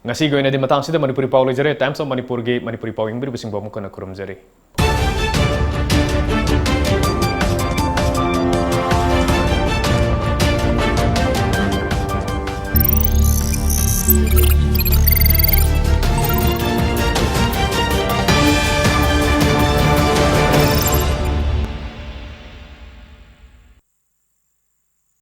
ngasi goina di matang sida Manipuri Pau lejare Times of Manipur ge Manipuri Pau ingbir bising bamu kana kurum jare